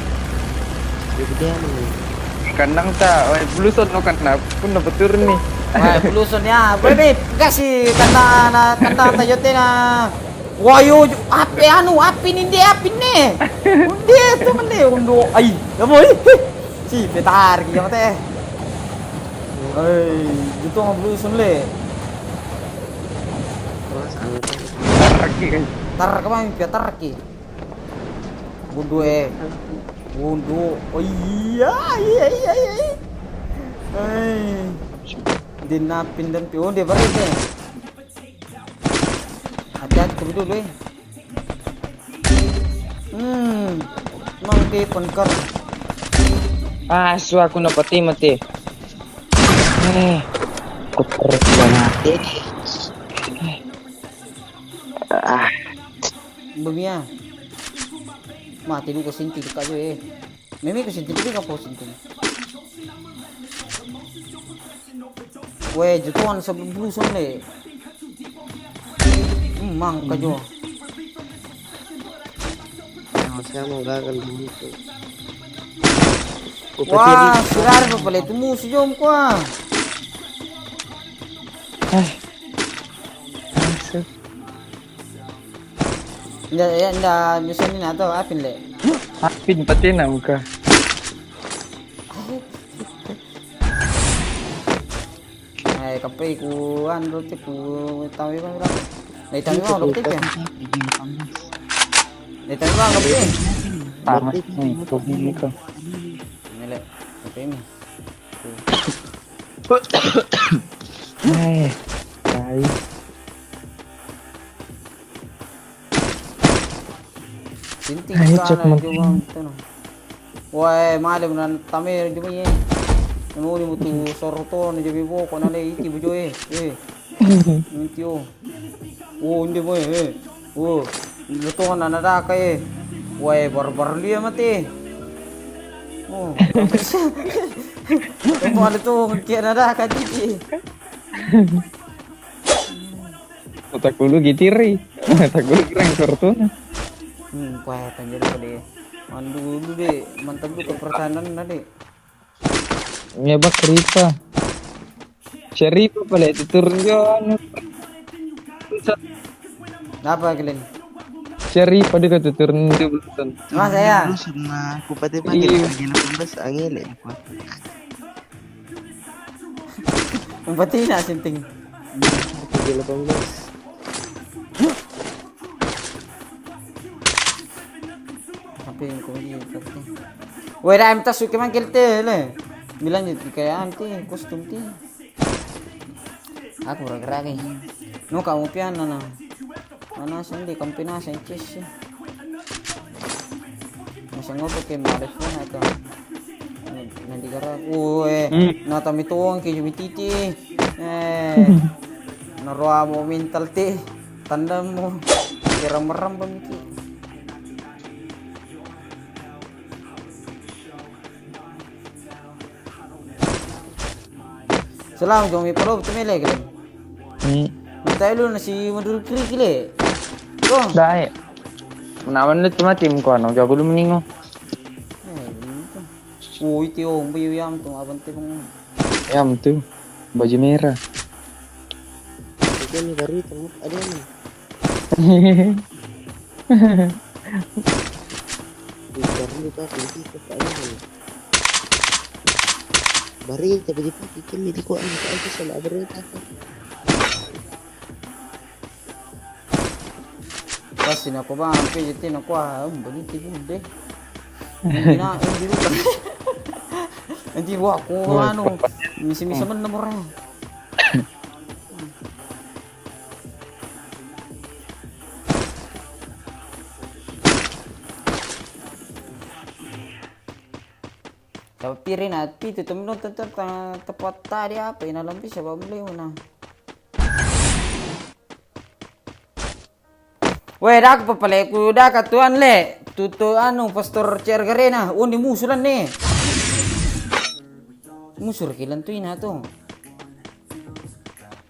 Speaker 6: Kandang ta, oi bluson no kandang pun dapat turun nih.
Speaker 1: Wah, blusunnya. Bebe, kasih kanda tayote na. Wayo, api nih. Undi tuh mende undo. Ay, gamoy. Si petar gitu teh. Ay, itu nggak blusun le.
Speaker 6: Kaki kan.
Speaker 1: Tar kemana petar ki? Bundu Bundu. Oh iya. Ay. Dinapin dan pion dia balik deh. Hati-hati ke dulu Mang di penkar.
Speaker 6: Su aku dapat mati.
Speaker 3: Aku perut mati.
Speaker 1: Bumia. Mati dulu kesinti dekat gue. Mimi kesinti juga kau sinti. Weh, jutuan sebelum blusun le. Mang kajo.
Speaker 3: Saya mau gagal begitu.
Speaker 1: Wah, sirar pa pala itu musuh jom ko ah. Nda misalnya na to apin le.
Speaker 6: Apin pati na muka.
Speaker 1: Ay kapay ku ano tipo tawi ba ra. Nay tawi ba loktik ya. Nay tawi ba loktik.
Speaker 6: Tamat nih, ini ko.
Speaker 1: Nele. Kapay mi.
Speaker 6: Ay.
Speaker 1: Sinting
Speaker 6: Ay,
Speaker 1: ka
Speaker 6: check
Speaker 1: na
Speaker 6: mo.
Speaker 1: jom to. Wah, malam na tamir jom ye. Namo mo tu sorto na jom bo ko na le iti bujo Intyo. Oh, hindi mo Oh, luto ka na nadaka Wah, barbar liya mati. Oh. Kung ano to, kaya nadaka diti.
Speaker 6: Takulu gitiri. Takulu keren sortuna.
Speaker 1: Wah, tanjir ko deh. Mandu dulu deh, mantap dulu kepercayaan na deh.
Speaker 6: Nyebak ripa. Sherifa pala itu turun ano.
Speaker 1: Apa kalian?
Speaker 6: Sherifa dia kata turun di bulutan.
Speaker 1: Mas saya.
Speaker 3: Sama aku pati panggil lagi 18 angin aku.
Speaker 1: Umpati na sinting.
Speaker 3: Lagi 18.
Speaker 1: Apa yang kau ini? Woi, ram tas suka manggil teh le. Bilang jadi kayak anti kostum ti. Aku raga ni. No kamu pian na. Mana sindi kampina sa chess. Masang ngopo ke telepon ato. Nanti gara. Nata mituong ke jumititi. Naruah mo mental ti. Tanda mo. Kira-meram ba miki? Salam jom mi palo tumele kale. Minta lu nasi madul kiri kile. Kong.
Speaker 6: Dai. Menawan lu cuma tim ko ano jago lu meningo.
Speaker 1: Oh, itu om bayu yam tu abante bang.
Speaker 6: Ya tu. Baju merah.
Speaker 3: Itu nih baru itu ada nih. Baru itu aku itu ada nih. Bari tapi di pagi kami di kuat aja sama berita.
Speaker 1: Kasi na ko ba ang pijiti na ko bagiti bunde. Hindi lupa. Hindi wa ko ano misi man na mo ra. Tapi rin at pito tumulong tepat tadi apa inalam bisa babli na. Weh dak papale ku dak katuan le. Tuto anu pastor cergarena undi musulan nih. Musur kilan tu ina tu.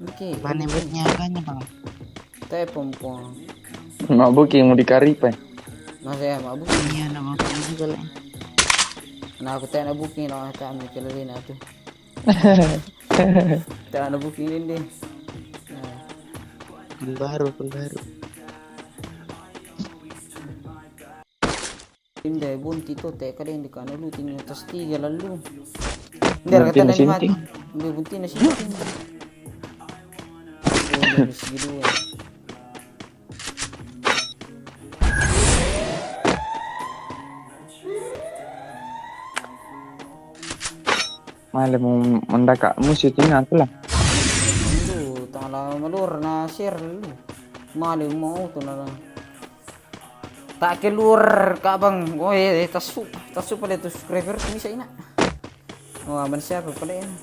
Speaker 1: Oke.
Speaker 3: Mana buatnya apanya bang?
Speaker 1: Teh pompong.
Speaker 6: Mabuk yang mau dikaripan.
Speaker 1: Masih mabuk.
Speaker 3: Iya nama aku juga lah.
Speaker 1: Nah aku tak nak booking lah kami kelelin tu. Tak nak booking ini.
Speaker 3: Pun baru.
Speaker 1: Indah bunti tu teh kadang di kanan lu tinggal atas 3 lalu.
Speaker 6: Bunti
Speaker 1: Dia kata
Speaker 6: na
Speaker 1: nak mati.
Speaker 6: sinting.
Speaker 1: Dia bunti na sinting. Oh, dia segitu.
Speaker 6: Malam mau mendaka musuhnya tu lah.
Speaker 1: Lu tala malur na share lu. Mali mau tu na. Tak keluar ka bang. Oh tasu pada tu subscriber bisa ina. Oh aman siapa pada ini.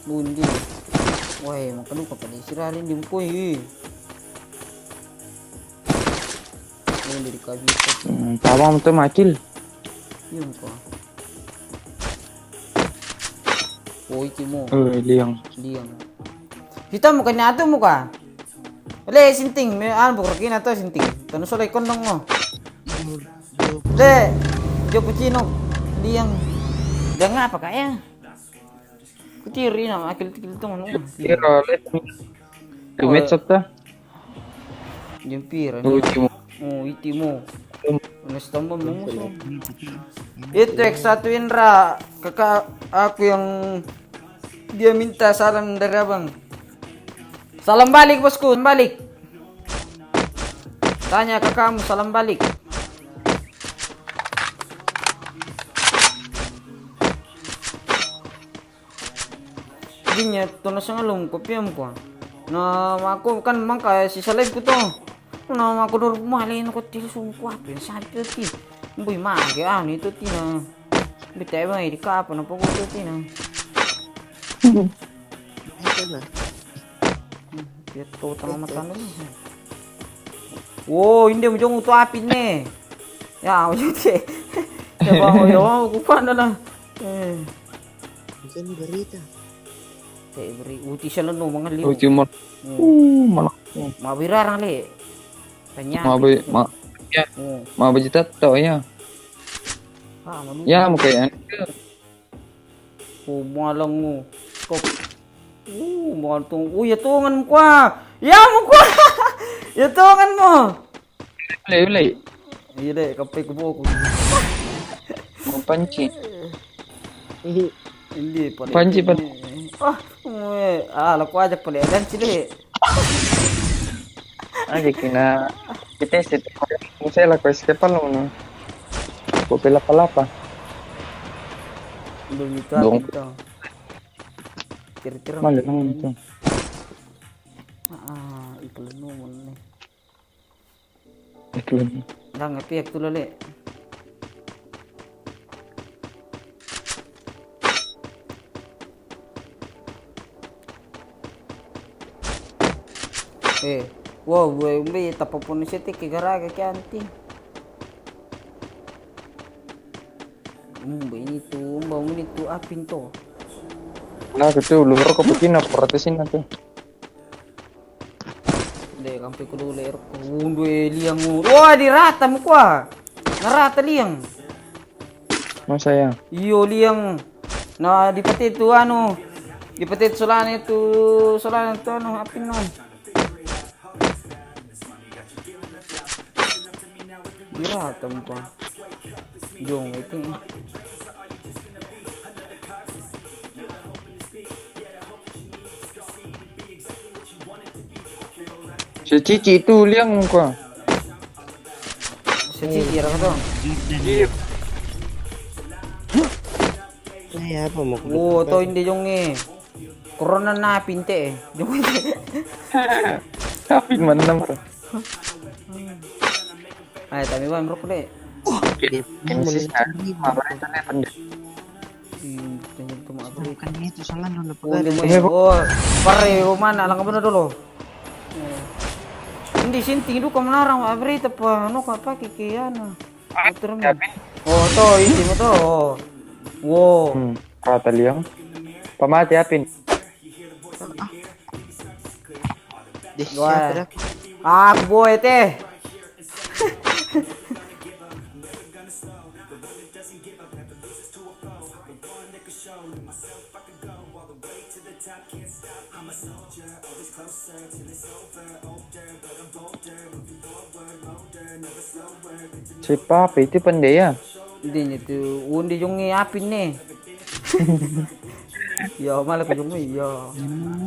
Speaker 1: Bundi. Wah, makan lupa pada istirahatin di mukui. Yang dari kabit.
Speaker 6: Tawang tu makil.
Speaker 1: Yung ko. Oh, iki mo.
Speaker 6: Liang.
Speaker 1: Kita muka nyato muka. Le sinting, me bukan na to sinting. Tanu solay kondong mo. Le, jo pucino. Liang. Jangan apa kaya. Kutiri na akil-akil to ano.
Speaker 6: Kira let. Tumit ta.
Speaker 1: Jempir.
Speaker 6: Uji mo.
Speaker 1: Oh, iti mo. Nastamba mo muso. Itu satu Indra, kakak aku yang dia minta salam dari abang. Salam balik bosku, salam balik. Tanya kakakmu salam balik. Ginya tono sangalong kopiam ko. Na aku kan mangka si salib ko to. Na aku dur malin ko til sungkwa pin sabi ti. Boy mage ani to ti na. Bitay ba di ka pa na po ko ti na. Ito tanga mata na. Wow, hindi mo jong uto apin ne. Ya, mo jute. Ya ba yo ko pa na lang.
Speaker 3: Bukan berita.
Speaker 1: Beri uti siya lang no mga liw.
Speaker 6: Uji mo. Malak.
Speaker 1: Mabirarang li. Kanya.
Speaker 6: Ya.
Speaker 1: Oh.
Speaker 6: Mabajita to ya.
Speaker 1: Malu.
Speaker 6: Ya mo kaya.
Speaker 1: Oh, malang mo. Kop. Mahal tong. Yatungan mo kwa. Ya mo kwa. Yatungan mo.
Speaker 6: Ulay.
Speaker 1: Iya deh, kapay ko po.
Speaker 6: Mo panci.
Speaker 1: Hindi pa.
Speaker 6: Panci pa.
Speaker 1: Laku aja pala. Dan sila
Speaker 6: Aja kina kita set. Saya laku eskepal no. Popela palapa.
Speaker 1: Belum itu
Speaker 6: Dong.
Speaker 1: kita. Kira-kira.
Speaker 6: Malu nang itu.
Speaker 1: Iklan mo nih.
Speaker 6: Iklan.
Speaker 1: Dah ngapiak tu lale. Wow, gue tapapun siya ti kigaraga kyanti. Bangun itu apin to.
Speaker 6: Nah, itu luhur ko pagina protesin natin.
Speaker 1: Deh, kampi ko dulu ler ko. Undo liang mo. Wah, dirata mo kwa. Narata liang.
Speaker 6: Masaya.
Speaker 1: Iyo liang. Na dipatit tu ano. Dipatit solan itu ano apin non. Dirata mo kwa. Jong itu.
Speaker 6: Si Cici itu liang ko.
Speaker 1: Cici ra to.
Speaker 3: Ay, apa mo?
Speaker 1: Oh, to hindi yung corona na pinte. Yung
Speaker 6: Kapit man naman.
Speaker 1: Ay, tapi bang bro deh.
Speaker 6: Masih sekali, malah itu nih pendek.
Speaker 1: Tinggal cuma apa?
Speaker 3: Bukan itu salah dulu
Speaker 1: Oh, dia mau. Oh, pare mana? Lang bener dulu. Hindi sinting du kamu larang abri apa? Ano ka pa kikiyan? Oh, to isi mo to. Wow.
Speaker 6: Kata liang. Pamati apin.
Speaker 1: Wah. Ah, boy teh.
Speaker 6: Siapa apa itu pendek ya?
Speaker 1: Hindi niya to. Undi yung apin nih. Ya, malah ko yung ya.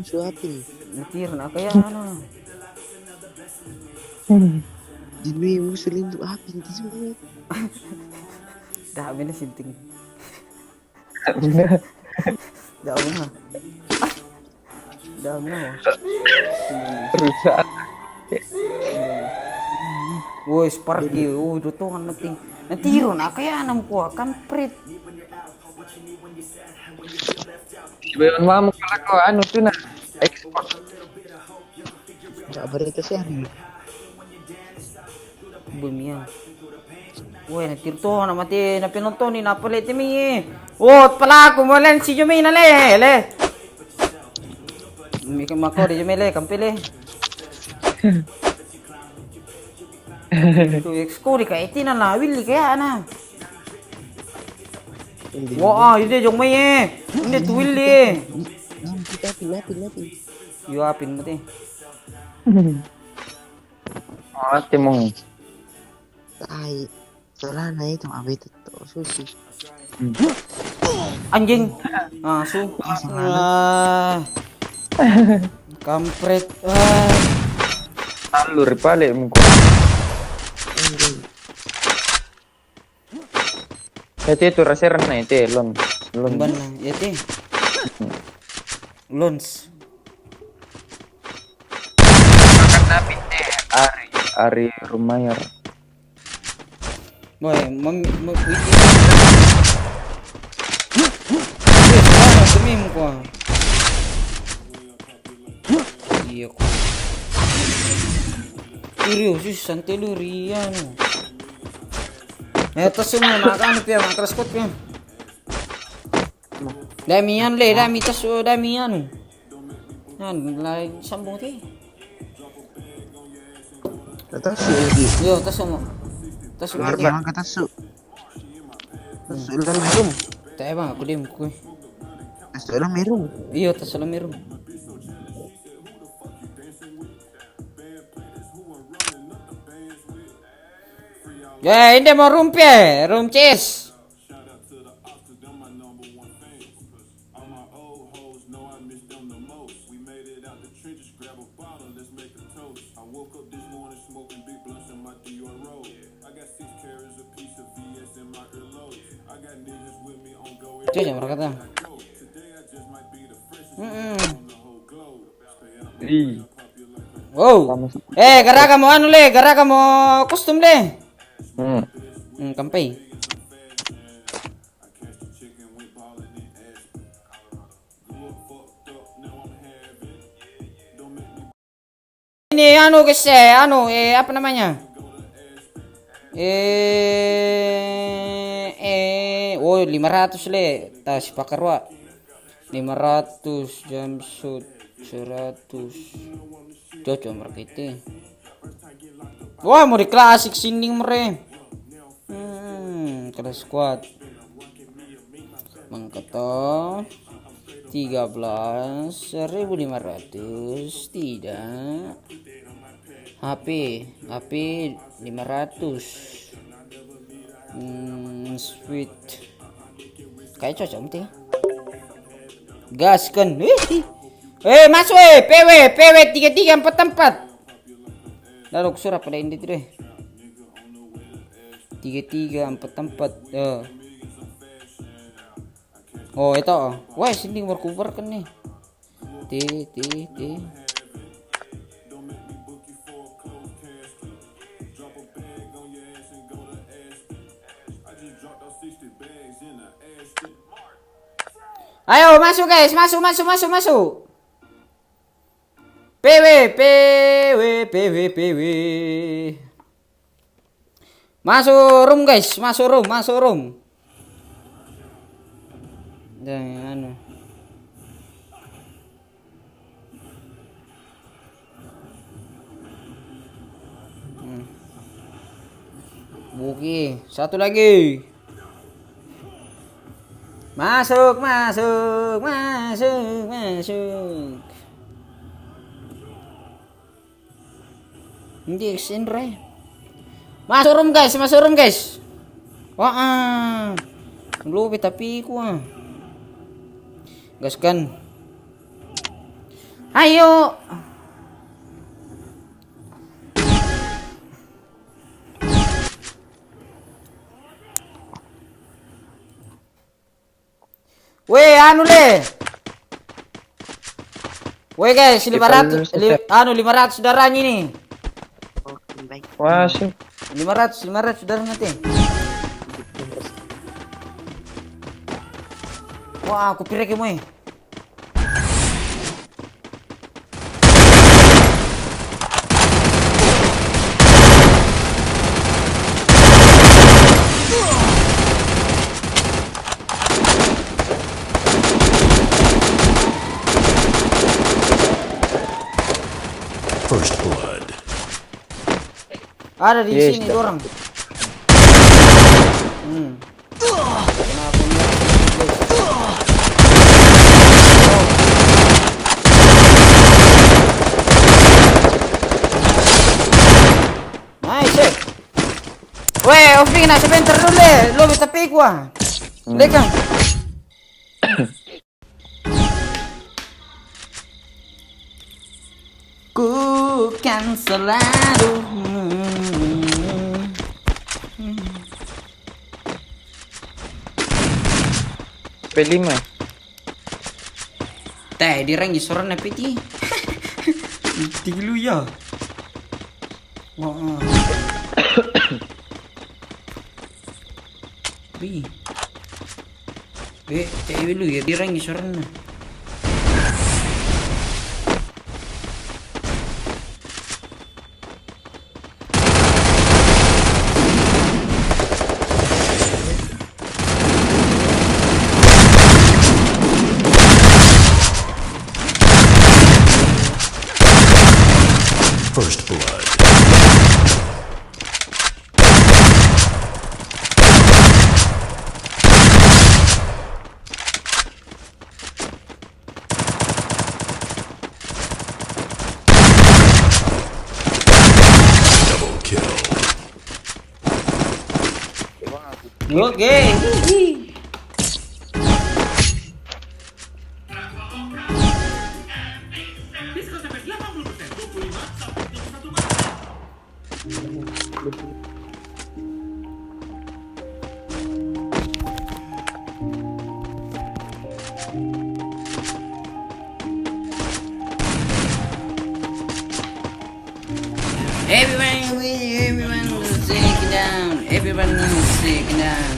Speaker 3: Suapin.
Speaker 1: Natir na kaya ano.
Speaker 3: Jadi muslim tuh apin itu semua.
Speaker 1: Dami na sinting.
Speaker 6: Bener.
Speaker 1: Dami na. Dami na.
Speaker 6: Perusahaan.
Speaker 1: Woi, Sparky, dutungan nating. Natiro na kaya anam ko kampret.
Speaker 6: Bayan mama kalau kau anu tuh nah ekspor.
Speaker 3: Enggak berita sih hari.
Speaker 1: Bumiyan. Woi, natirto na mati na pinonton ni napalit mi. Oh, pala ko mo len si Jumi na le. Mi ka mako di Jumi le kampile. Tu ekskori ka itina na willi kaya na. Wah, ini Jumi ini tu willi.
Speaker 3: Kita apin.
Speaker 1: Yo apin mati.
Speaker 6: Oh, timung.
Speaker 3: Tai. Soalnya itu apa itu tuh susi.
Speaker 1: Anjing. Ah, su. Kampret.
Speaker 6: Alur balik muka. Itu rasa renah itu lon.
Speaker 1: Ban ya teh. Lons.
Speaker 6: Makan nabi teh Ari Rumayar.
Speaker 1: Boy, demi ko. Iya ko. Serius sih santai lu Rian. Tas semua makan pia matras kot pia. Damian le, tas Damian. Yan, lagi sambung ti.
Speaker 3: Kata su lagi.
Speaker 1: Yo, tas semua. Tas
Speaker 3: Lagi
Speaker 1: semua.
Speaker 3: emang kata su. Tas ulang merum.
Speaker 1: Tayo bang, aku dim ko.
Speaker 3: Tas ulang merum.
Speaker 1: Iyo, tas alam meron. Ya, hindi mo room pia, room chess. Itu yang mereka kata. Wow. Gara kamu anu le, gara kamu kostum le. Kampay. Ini anu guys, apa namanya? Oh 500 le, tas pakarwa. 500 jumpsuit 100. Cocok mereka itu. Wah, mau di klasik sinding mere. Kelas squad. Mangkato 13.500 tidak. HP 500. Sweet. Kayak cocok mesti. Gas kan. Masuk PW 3344. Lalu surah pada ini tuh deh. 3344. Oh itu. Wah sini berkubar kan nih. T. Ayo masuk guys, masuk. PW. Masuk room guys, masuk room. Jangan anu. Buki, satu lagi. Masuk. Ini Sindre. Masuk room guys. Wah, lu tapi ku gaskan. Ayo. Weh, anu le. Weh guys, 500 saudaranya nih.
Speaker 3: Baik.
Speaker 6: Wah, sip.
Speaker 1: 500 saudara nanti. Wah, aku pirek mo eh.
Speaker 4: First blood.
Speaker 1: Ada di
Speaker 2: Yes,
Speaker 1: sini
Speaker 2: dah.
Speaker 1: dua orang. Nice. Weh, offing na sebentar dulu le. Lo tapi gua. Lekang. Ku kan selalu
Speaker 6: P5.
Speaker 1: teh di rangi soran na piti. Tiglu ya. Wah. Bi. Teh lu ya di rangi soran na.
Speaker 4: First blood. Double kill.
Speaker 1: Oke. Everyone sing down. Everyone sing down.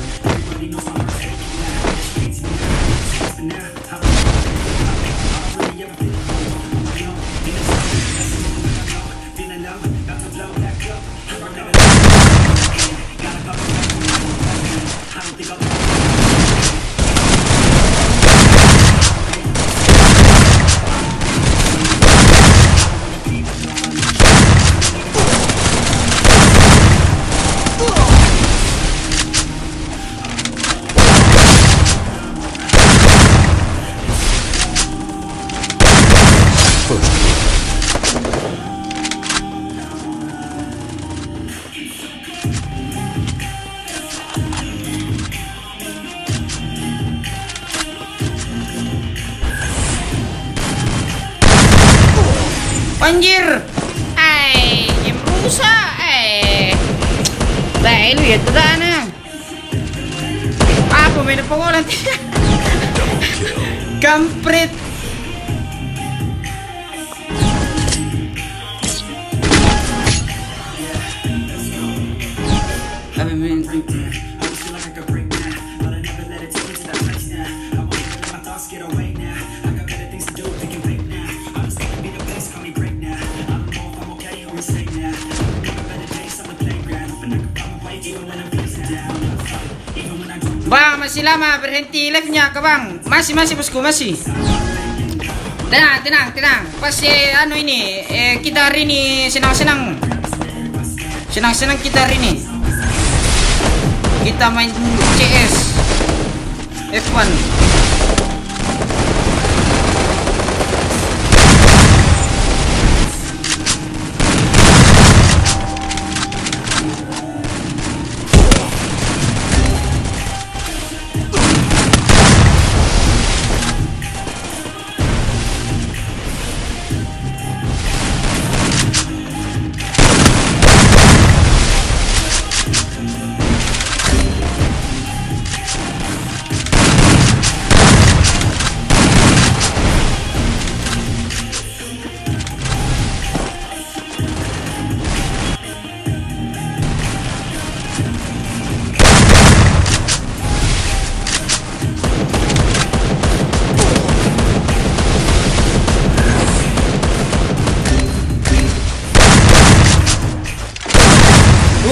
Speaker 1: Anjir. Yang rusak. Baik lu ya tadana. Apa main pengolah? Kampret. Apa main Bang, masih lama berhenti live-nya ke bang. Masih bosku, masih. Tenang. Pasti ini kita hari ini senang-senang kita hari ini. Kita main CS F1.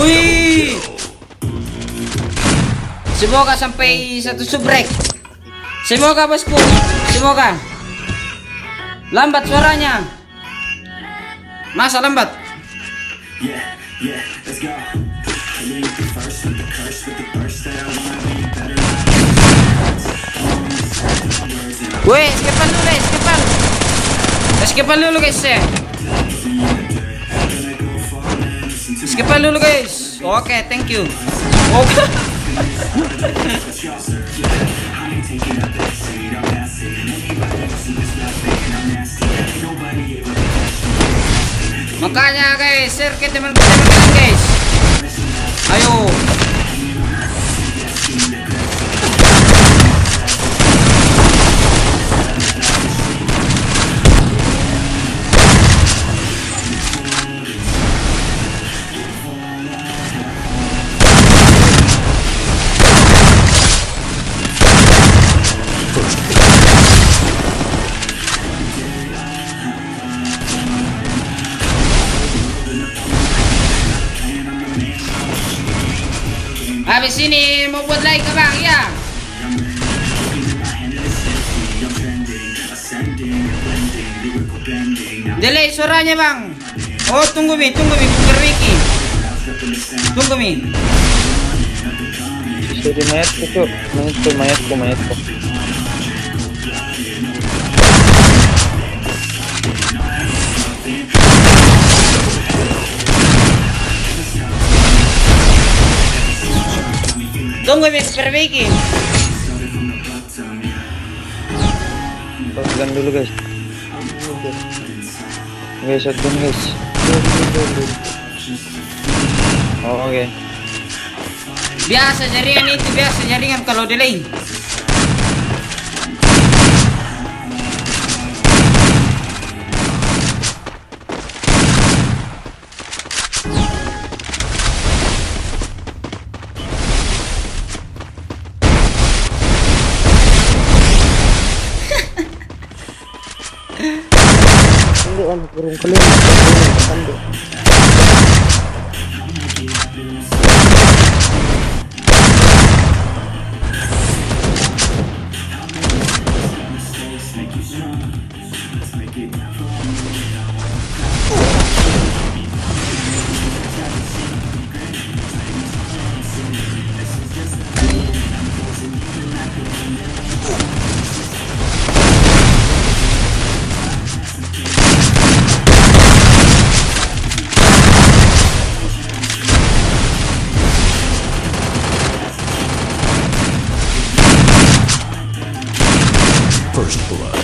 Speaker 1: Wih, semoga sampai 1 subrek. Semoga bosku, semoga. Lambat suaranya. Masa lambat?
Speaker 5: Yeah, let's go. Lead the first with the curse, with the thirst that I wanna be better.
Speaker 1: Weh, skipan dulu guys ya. Skipan dulu guys. Oke, thank you. Oke. Makanya guys, share ke teman-teman guys. Ayo. Habis ini mau buat like ke bang ya. Delay suaranya bang. Oh tunggu mi Bunker Wiki. Tunggu mi.
Speaker 3: Jadi mayatku cuk, mayatku.
Speaker 1: Tunggu mi perbaiki.
Speaker 3: Shotgun dulu guys. Shotgun guys. Oh, oke.
Speaker 1: Biasa jaringan kalau delay.
Speaker 3: Burung keling.
Speaker 4: First blood.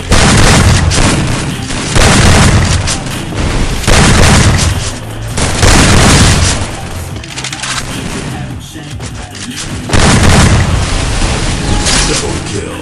Speaker 4: Double kill.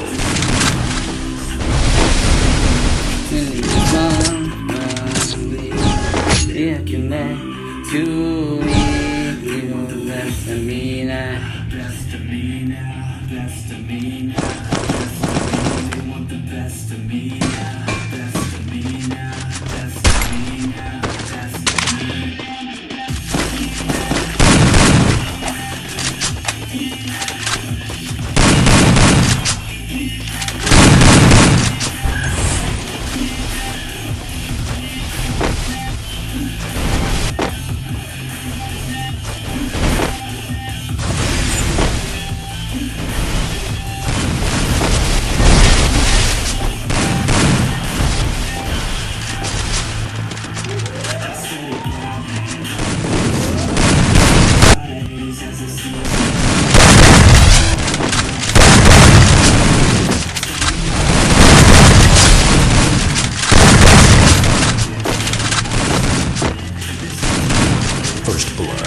Speaker 4: First blood.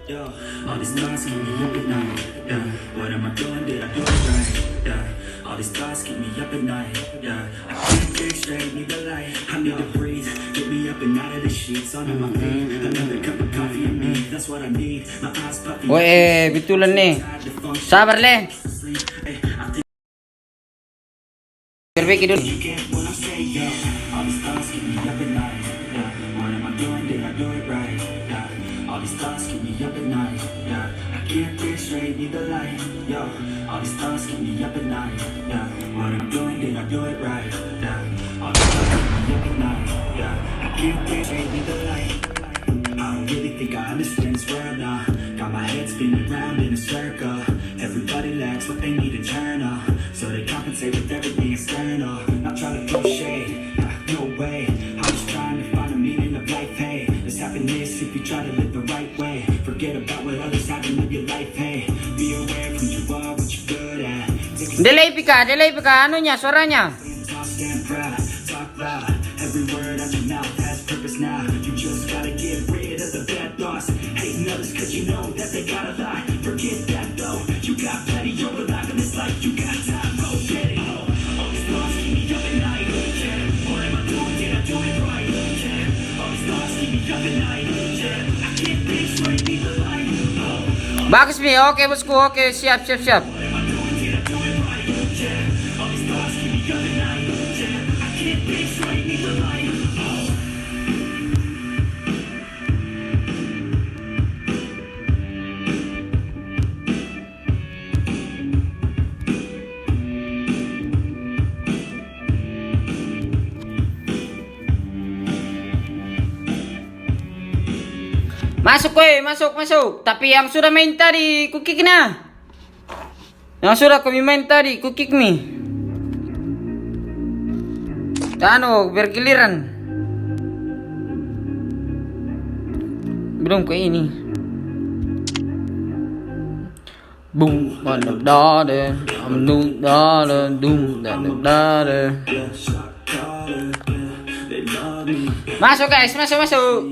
Speaker 5: Yo, all these thoughts keep me up at night. Yeah, what am I doing? Did I do it right? Yeah, all these thoughts keep me up at night. Yeah, I can't think straight, need the light. I need to breathe. Get me up and out of the sheets, on my feet. Another cup of coffee and me, that's what I need. My eyes puffy.
Speaker 1: Weh, bitulan nih. Sabar le. Perbaiki dulu.
Speaker 5: When I say yo, all these thoughts keep me up at night. Yeah, what am I doing? Did I do it right? Yeah, all these thoughts keep me up at night. Yeah, I can't think straight, need the light. Yo, all these thoughts keep me up at night. Yeah, what am I doing? Did I do it right? Yeah, all these thoughts keep me up at night. Yeah, I can't think straight, need the light. I don't really think I understand this world now. Got my head spinning round in a circle. Everybody lacks what they need to turn up, so they compensate with everything external. Not trying to throw shade, no way. I'm just trying to find a meaning of life. Hey, there's happiness if you try to live the right way. Forget about what others have and live your life. Hey, be aware of who you are, what you're good at.
Speaker 1: Delay pika, anunya, suaranya.
Speaker 5: Stand proud, talk loud. Every word out your mouth has purpose now. You just gotta get rid of the bad thoughts. Hating others cause you know that they gotta lie. Forget that though, you got plenty. You're alive in this life, you got time. Go get it. All these thoughts keep me up at night. Yeah, what am I doing? Did I do it right? Yeah, all these thoughts keep me up at night. Yeah, I can't think straight, need the light.
Speaker 1: Bagus Mi, oke bosku, oke siap.
Speaker 5: What am I doing? Did I do it right? Yeah, all these thoughts keep me up at night. Yeah, I can't think straight, need the light.
Speaker 1: Masuk weh, masuk. Tapi yang sudah main tadi, ku kick na. Yang sudah kami main tadi, ku kick mi. Anu, bergiliran. Belum ke ini. Boom, da-da-da, da-da-da, doom, da-da-da. Masuk guys, masuk.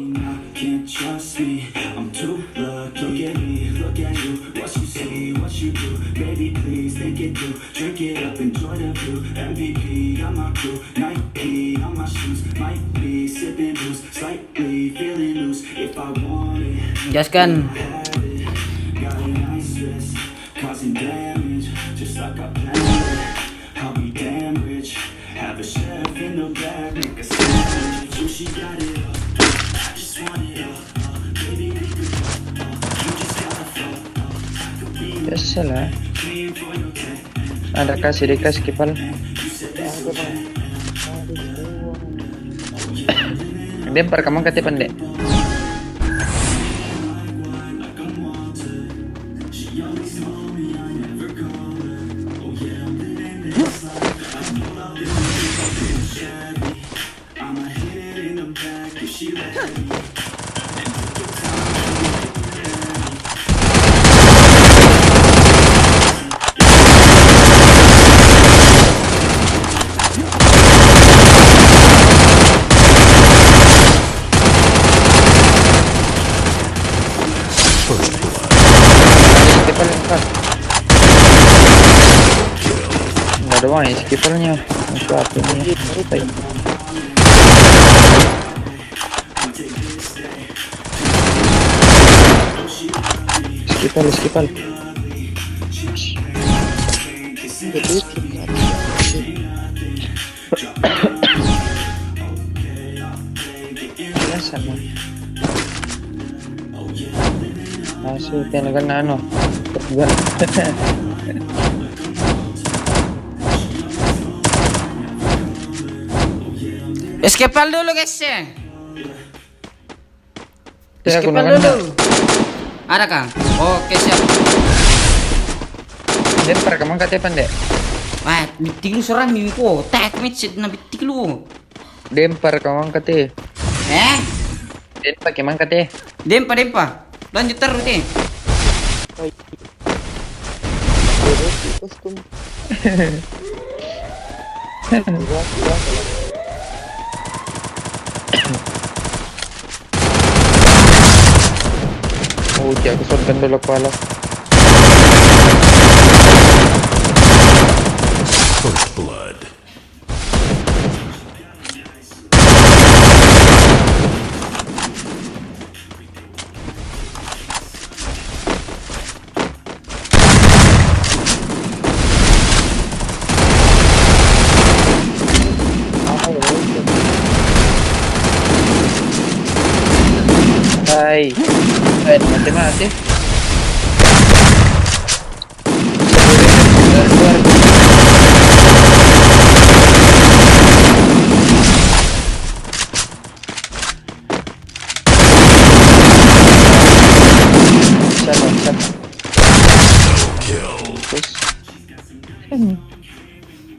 Speaker 5: Can't trust me, I'm too lucky. Look at me, look at you. What you say, what you do. Baby, please think it through. Drink it up, enjoy the view. MVP on my crew, Nike on my shoes. Might be sipping loose, slightly feeling loose. If I want it,
Speaker 1: Jaskan.
Speaker 5: have it. Got a nice wrist, causing damage. Just like I planned it. I'll be damn rich. Have a chef in the back, make a sandwich. You, she got it all. I just want it all. Baby, you just gotta flow. I could be
Speaker 6: Biasa lah. Ada kasih dikasih kipal. Dempar kamu kata pendek. Nggak doang ya skippernya. Apa ini? Skipper. Biasa mah. Masuk tenaga nano.
Speaker 1: Escapal dulu guys ya.
Speaker 6: Ya,
Speaker 1: Escapal
Speaker 6: gunakan
Speaker 1: dulu. Ada Kang? Oke siap.
Speaker 6: Dempar kamu kata pendek.
Speaker 1: Wah, bitik lu serang mimiko. Tag match na bitik lu.
Speaker 6: Dempar kamu kata. Dempar kamu kata.
Speaker 1: Dempa. Lanjut terus deh.
Speaker 6: Oh, jago shotgun dulu kepala.
Speaker 4: First blood.
Speaker 6: Hai, mati.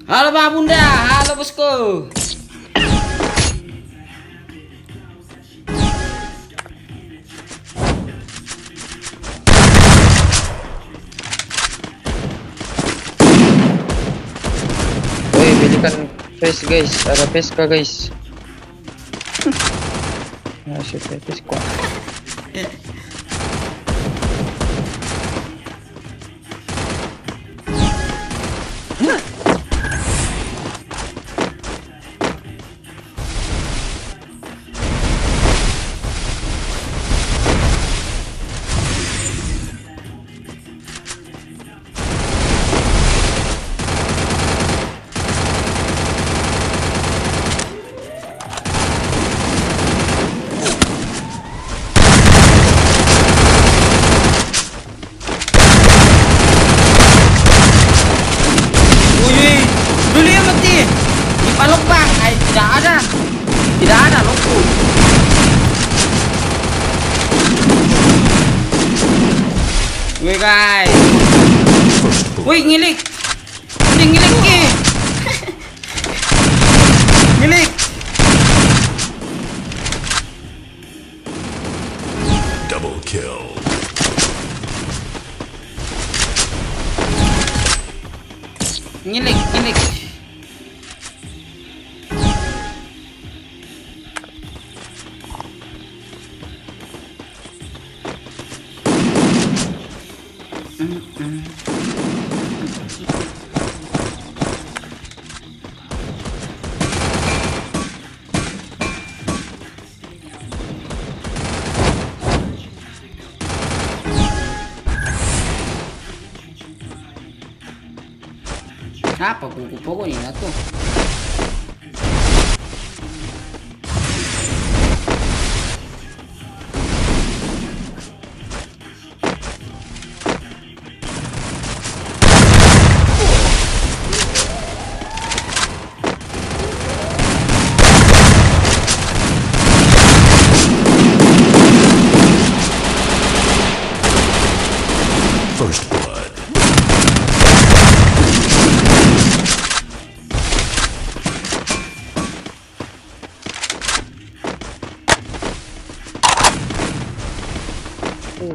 Speaker 1: Halo Pak Bunda, halo bosku.
Speaker 6: Woi, belikan face guys, ada face kah guys? Masih face kuat.
Speaker 1: Dulu ya mati. Di palok bang, tidak ada loku. Wih guys, wih ngilik ke, ngilik.
Speaker 4: Double kill.
Speaker 1: Ngilik. Apa pokoknya ini tuh.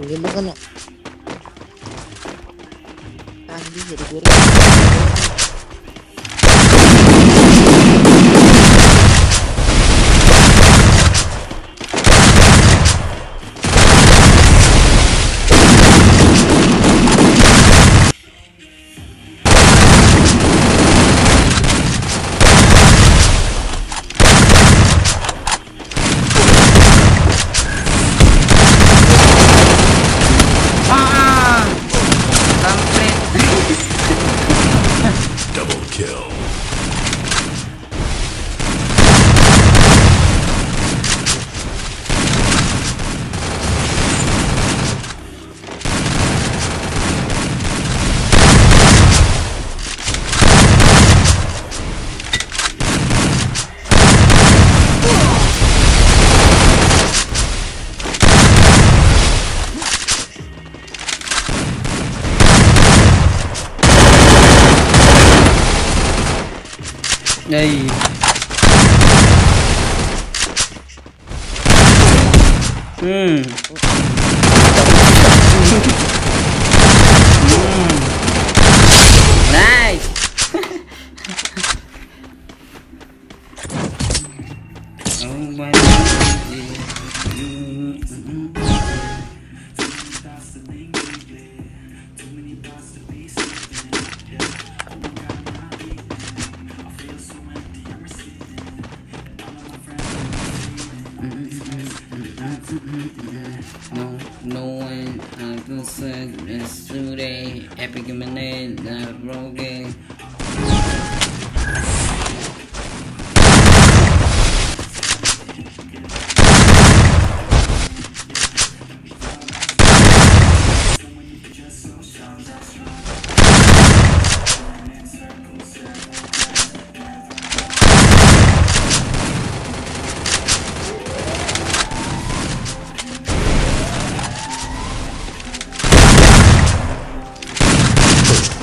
Speaker 3: gimana? Tadi jadi gue.
Speaker 4: Double kill.
Speaker 1: Đây. Nice. Oh my No one I can say this today. Epic minute, not broken.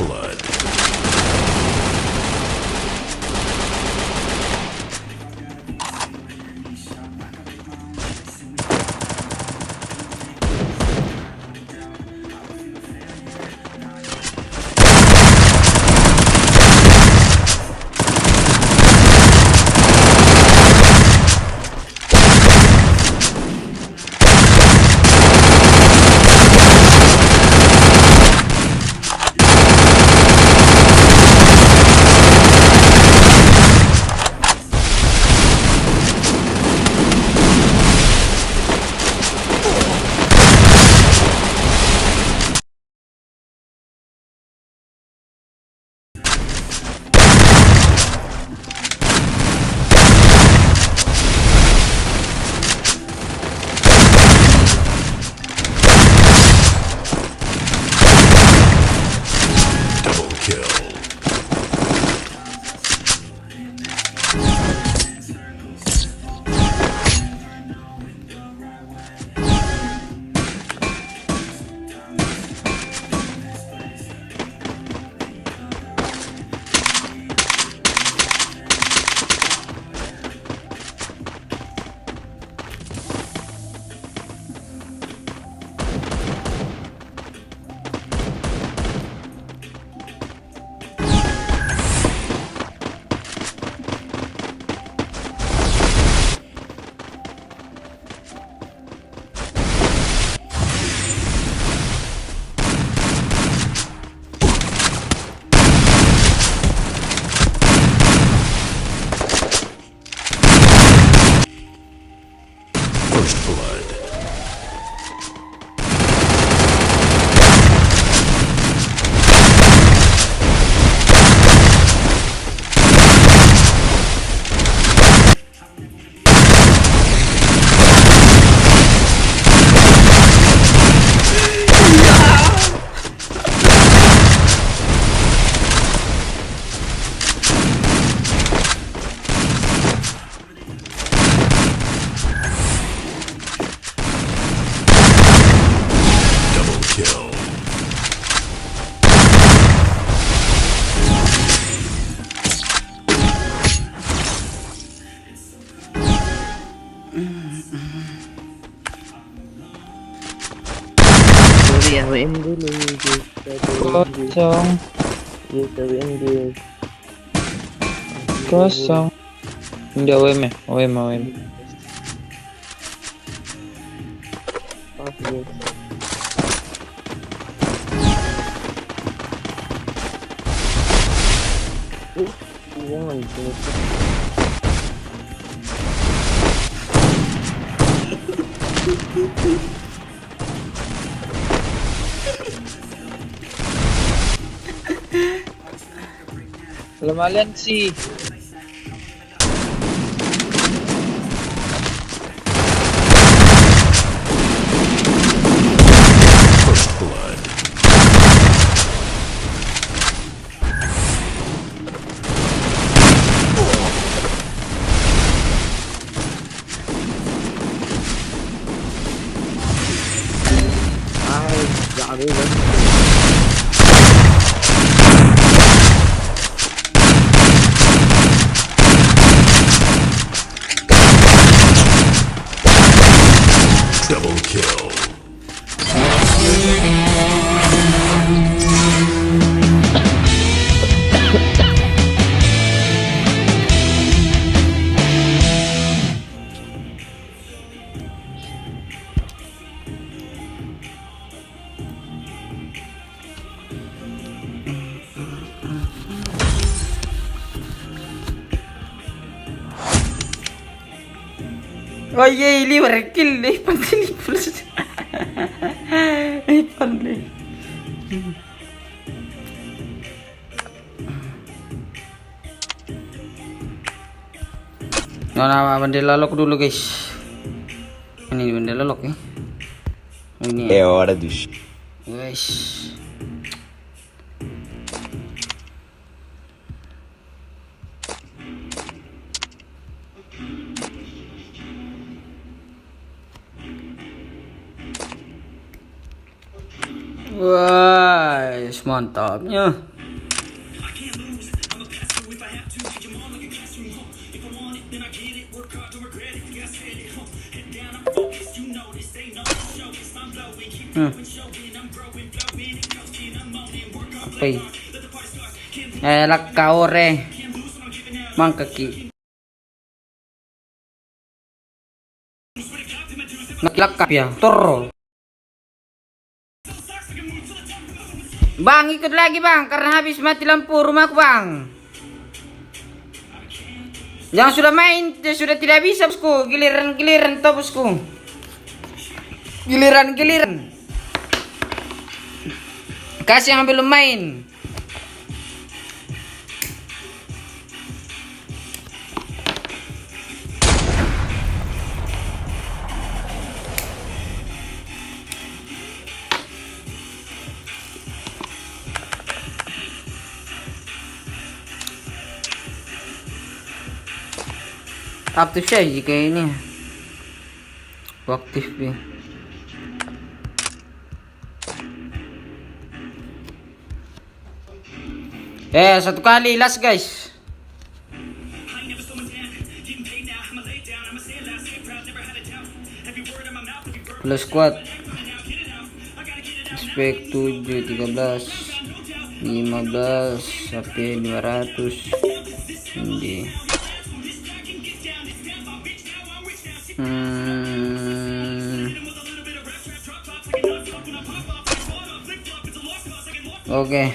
Speaker 4: Blood.
Speaker 3: WM dulu guys.
Speaker 6: Kosong.
Speaker 3: Kita WM guys.
Speaker 6: Kosong. Enggak OM ya? OM.
Speaker 3: Pas guys. Jangan guys.
Speaker 6: Lumayan sih.
Speaker 4: First blood.
Speaker 3: Jangan guys.
Speaker 4: Double kill.
Speaker 1: Oh iya, liver kill deh, pasti liver. Pandai. Nah, bendera lock dulu guys. Ini bendera lock ya. Ini.
Speaker 7: É hora dos.
Speaker 1: Guys. Wah, mantapnya. Apa? Lakkaore. Mangkaki. Naklakap ya, Toro. Bang, ikut lagi bang, karena habis mati lampu rumahku bang. Yang sudah main, sudah tidak bisa bosku. Giliran toh bosku. Giliran. Kasih yang belum main. Aktif saja jika ini aktif nih. Satu kali last guys. Plus squad spek 7 13 15 sampai 200 ini. Oke.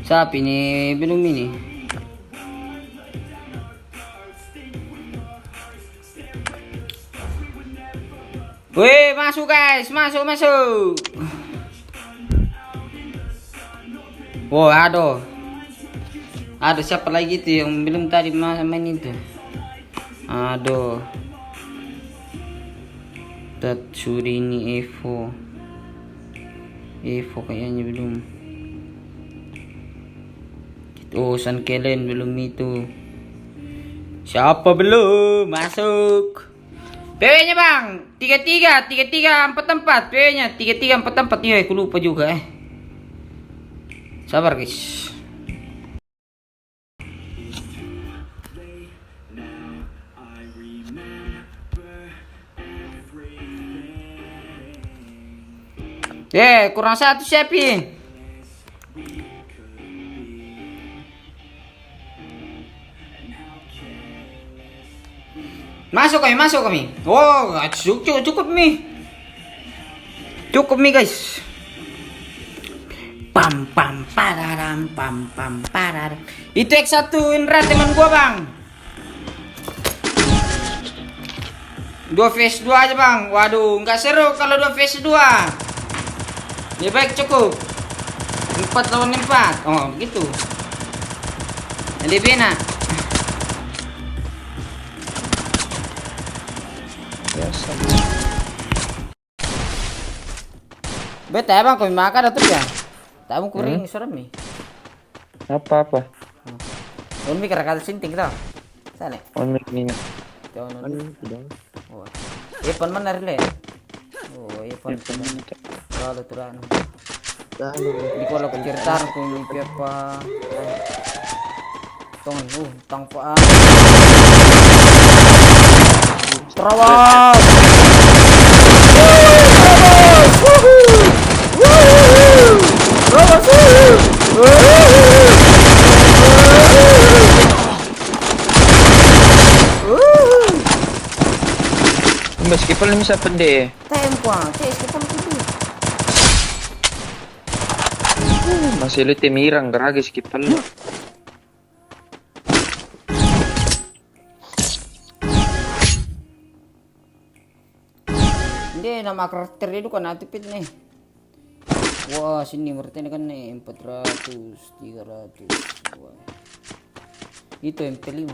Speaker 1: Siapa ini? Belum ini. Wih, masuk guys, masuk. Wow, ada siapa lagi tuh yang belum tadi main itu? Aduh, Tatsurini Evo kayaknya belum. Oh, San Kellen belum itu. Siapa belum masuk? PW-nya bang, 33, 44. PW-nya 33, 44. Iya, aku lupa juga Sabar guys. Kurang satu siapa? Masuk kami. Oh, cukup mi. Cukup mi guys. Pam pararam. Itu X1 Indra teman gua bang. 2 vs 2 aja bang. Waduh, nggak seru kalau 2 vs 2. Ya baik cukup. 4 lawan 4. Oh gitu. Jadi bena.
Speaker 3: Biasa.
Speaker 1: Bete bang, kau makan atau ya? Tak mau kuring serem nih.
Speaker 3: Apa?
Speaker 1: On mikir kata sinting tau. Sana.
Speaker 3: On mic ini.
Speaker 1: Jangan
Speaker 3: On
Speaker 1: on.
Speaker 3: tidak.
Speaker 1: Oh. Iphone mana rile? Oh, iPhone. Lalu turun. Di kalau kecerdasan kau lupa apa? Tangpaan. Terawat.
Speaker 3: Meskipun bisa pede.
Speaker 1: Tempo, kita
Speaker 3: Masih lu temirang gerage skipal lu.
Speaker 1: Hindi, nama karakter itu kan natipid nih. Wah, sini berarti kan nih 400, 300. Wah. Itu MP5.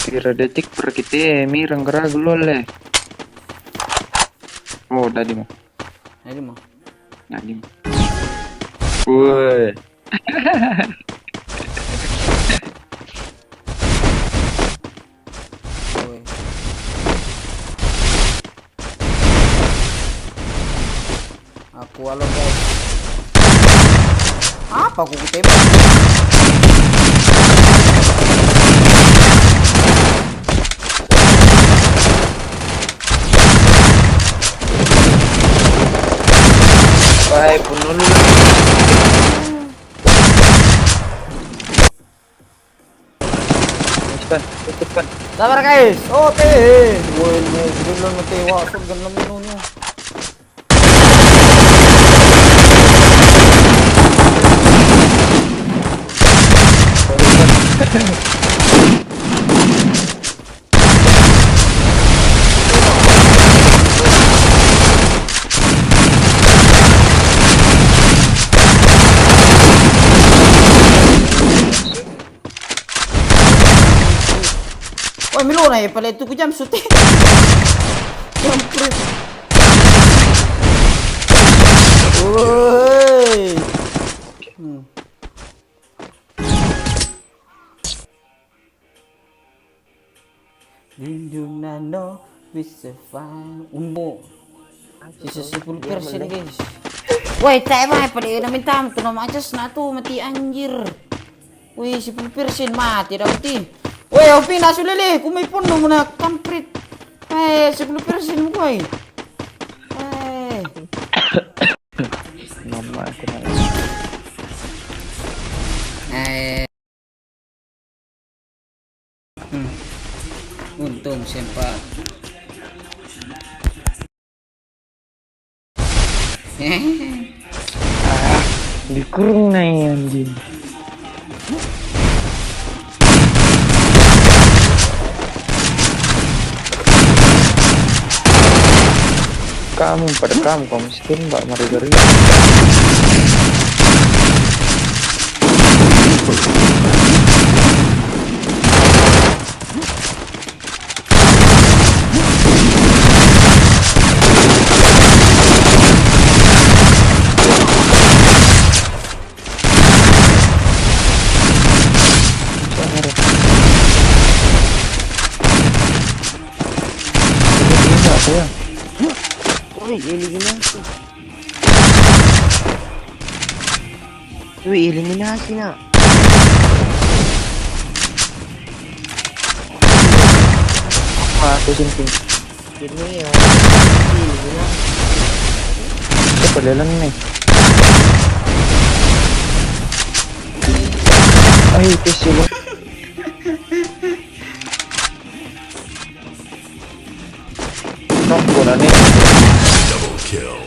Speaker 3: 3 detik per kita mirang gerage lu le. Oh, tadi mah.
Speaker 1: Ini mah.
Speaker 3: Tadi mah. Woi.
Speaker 1: Aku halo guys. Apa aku tembak?
Speaker 3: Baik, bunuh lu. Cepat.
Speaker 1: Sabar guys. Oh, teh. Woi, nih, dulu nanti wasuk ganam minunya. Wah, milo na pala itu ko jam suti. Siyempre. Woi. Lindung nano bisa fine. Umbo. Sisa 10% guys. Woi, tayo pada namin tam. Tuno macas na to. Mati anjir. Woi, 10% mati dah mati. Woi, opi nasu lele. Kumay puno mo na kamprit. 10% mo ko eh.
Speaker 3: Mama aku nak.
Speaker 1: Untung sempat.
Speaker 6: Dikurung nih anjing. Kamu pada kamu miskin mbak mari dari.
Speaker 3: Eliminasi nak.
Speaker 6: Aku simping.
Speaker 3: Ini ya. Eliminasi.
Speaker 6: Apa jalan nih? Ayo kecil. Nok bola nih.
Speaker 4: Double kill.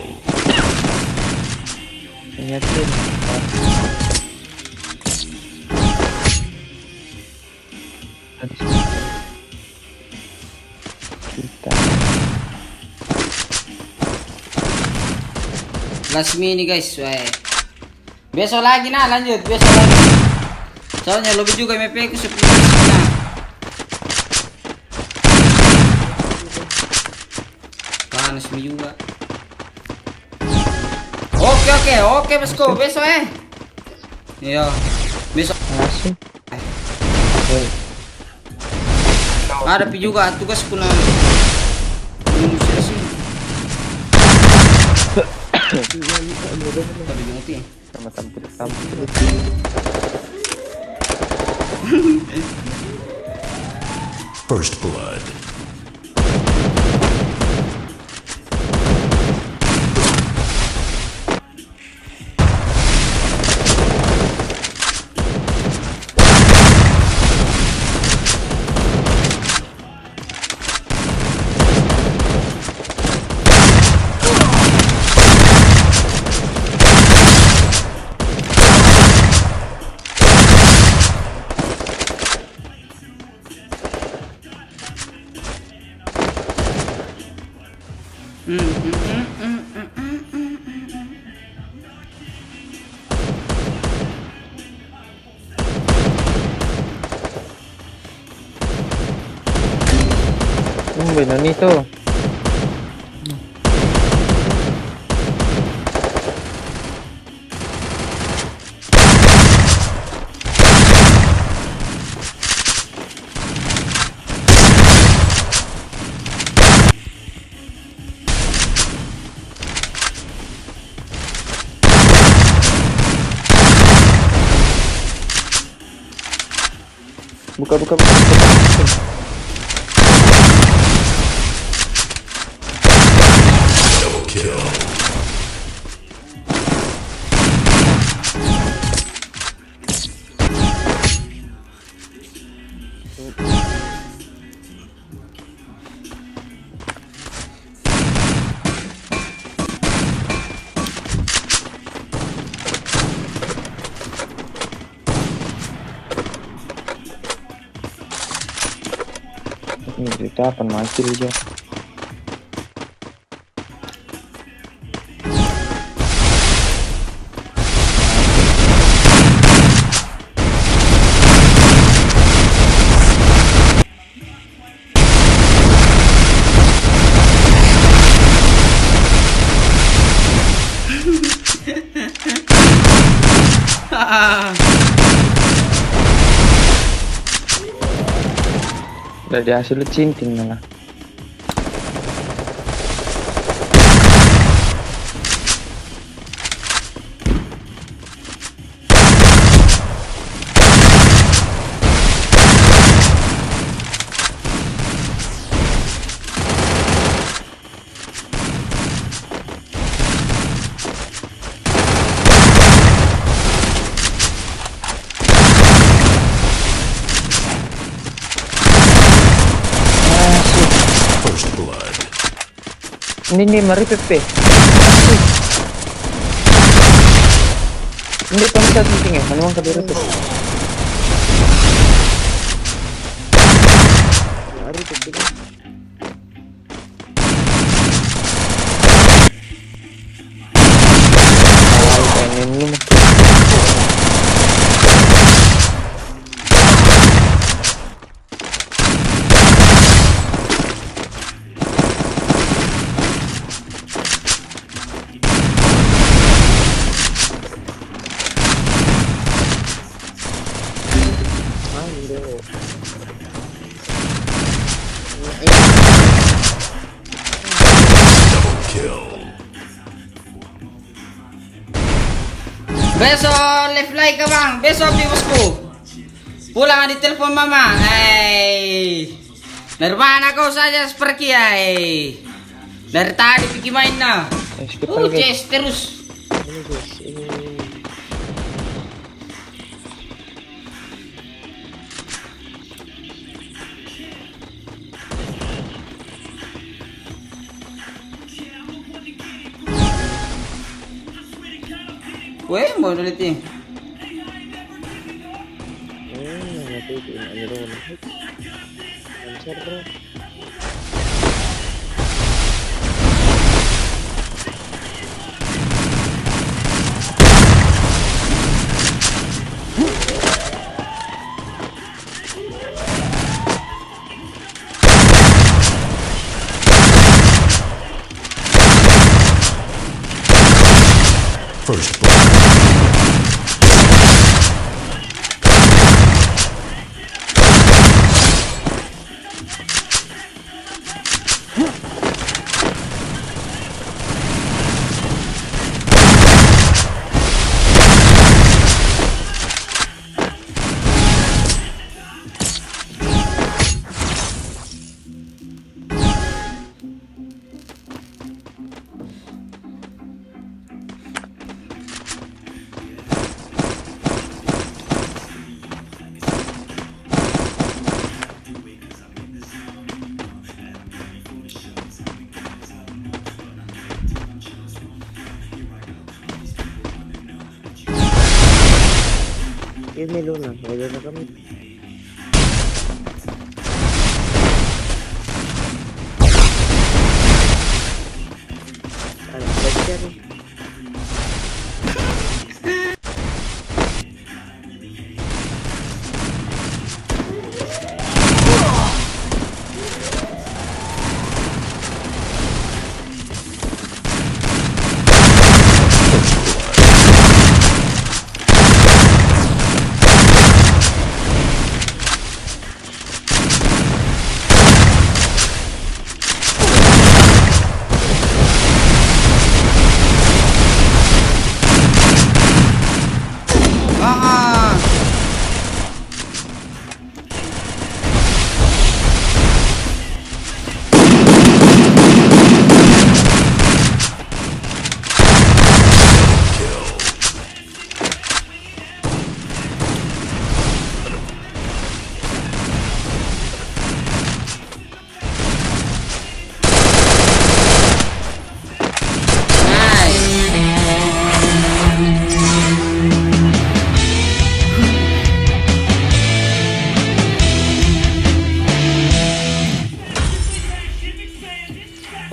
Speaker 6: Ingatin. Kita.
Speaker 1: Last mini guys, besok lagi nah, lanjut besok lagi. Soalnya lebih juga MP ku 10 nah. Panas mi juga. Oke bosku, besok Iya, besok.
Speaker 6: Langsung.
Speaker 1: Ada pi juga tugasku nah. Belum selesai. Tapi ngerti.
Speaker 6: Sama tampil.
Speaker 4: First blood.
Speaker 6: Benar nih tuh. Buka.
Speaker 4: Double kill.
Speaker 6: Ini cerita apa mati aja. Dari hasil cinting malah.
Speaker 4: First blood.
Speaker 6: Ini mari Pepe.
Speaker 3: Hindi pa sa meeting eh. Manuang ka dito. Ari tigil. Ay, kainin mo.
Speaker 4: Double kill.
Speaker 1: Beso, left like ka bang? Beso, viewers ko. Pulang nga di telepon mama. Ay. Nirvana ko saja seperti ay. Dari tadi pergi main na.
Speaker 3: Skip pa guys.
Speaker 1: Chess terus.
Speaker 3: Ini guys, ini
Speaker 1: Weh, mau ulit eh.
Speaker 3: natin ano ron. Answer bro.
Speaker 4: First blood.
Speaker 3: Yun may luna. May luna kami. Alam, ba't yan eh?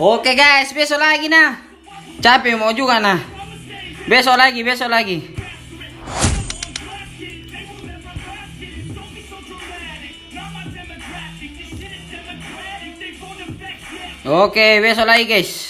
Speaker 1: Oke guys, besok lagi nah. Capek mau juga nah. Besok lagi, besok lagi. Oke, besok lagi guys.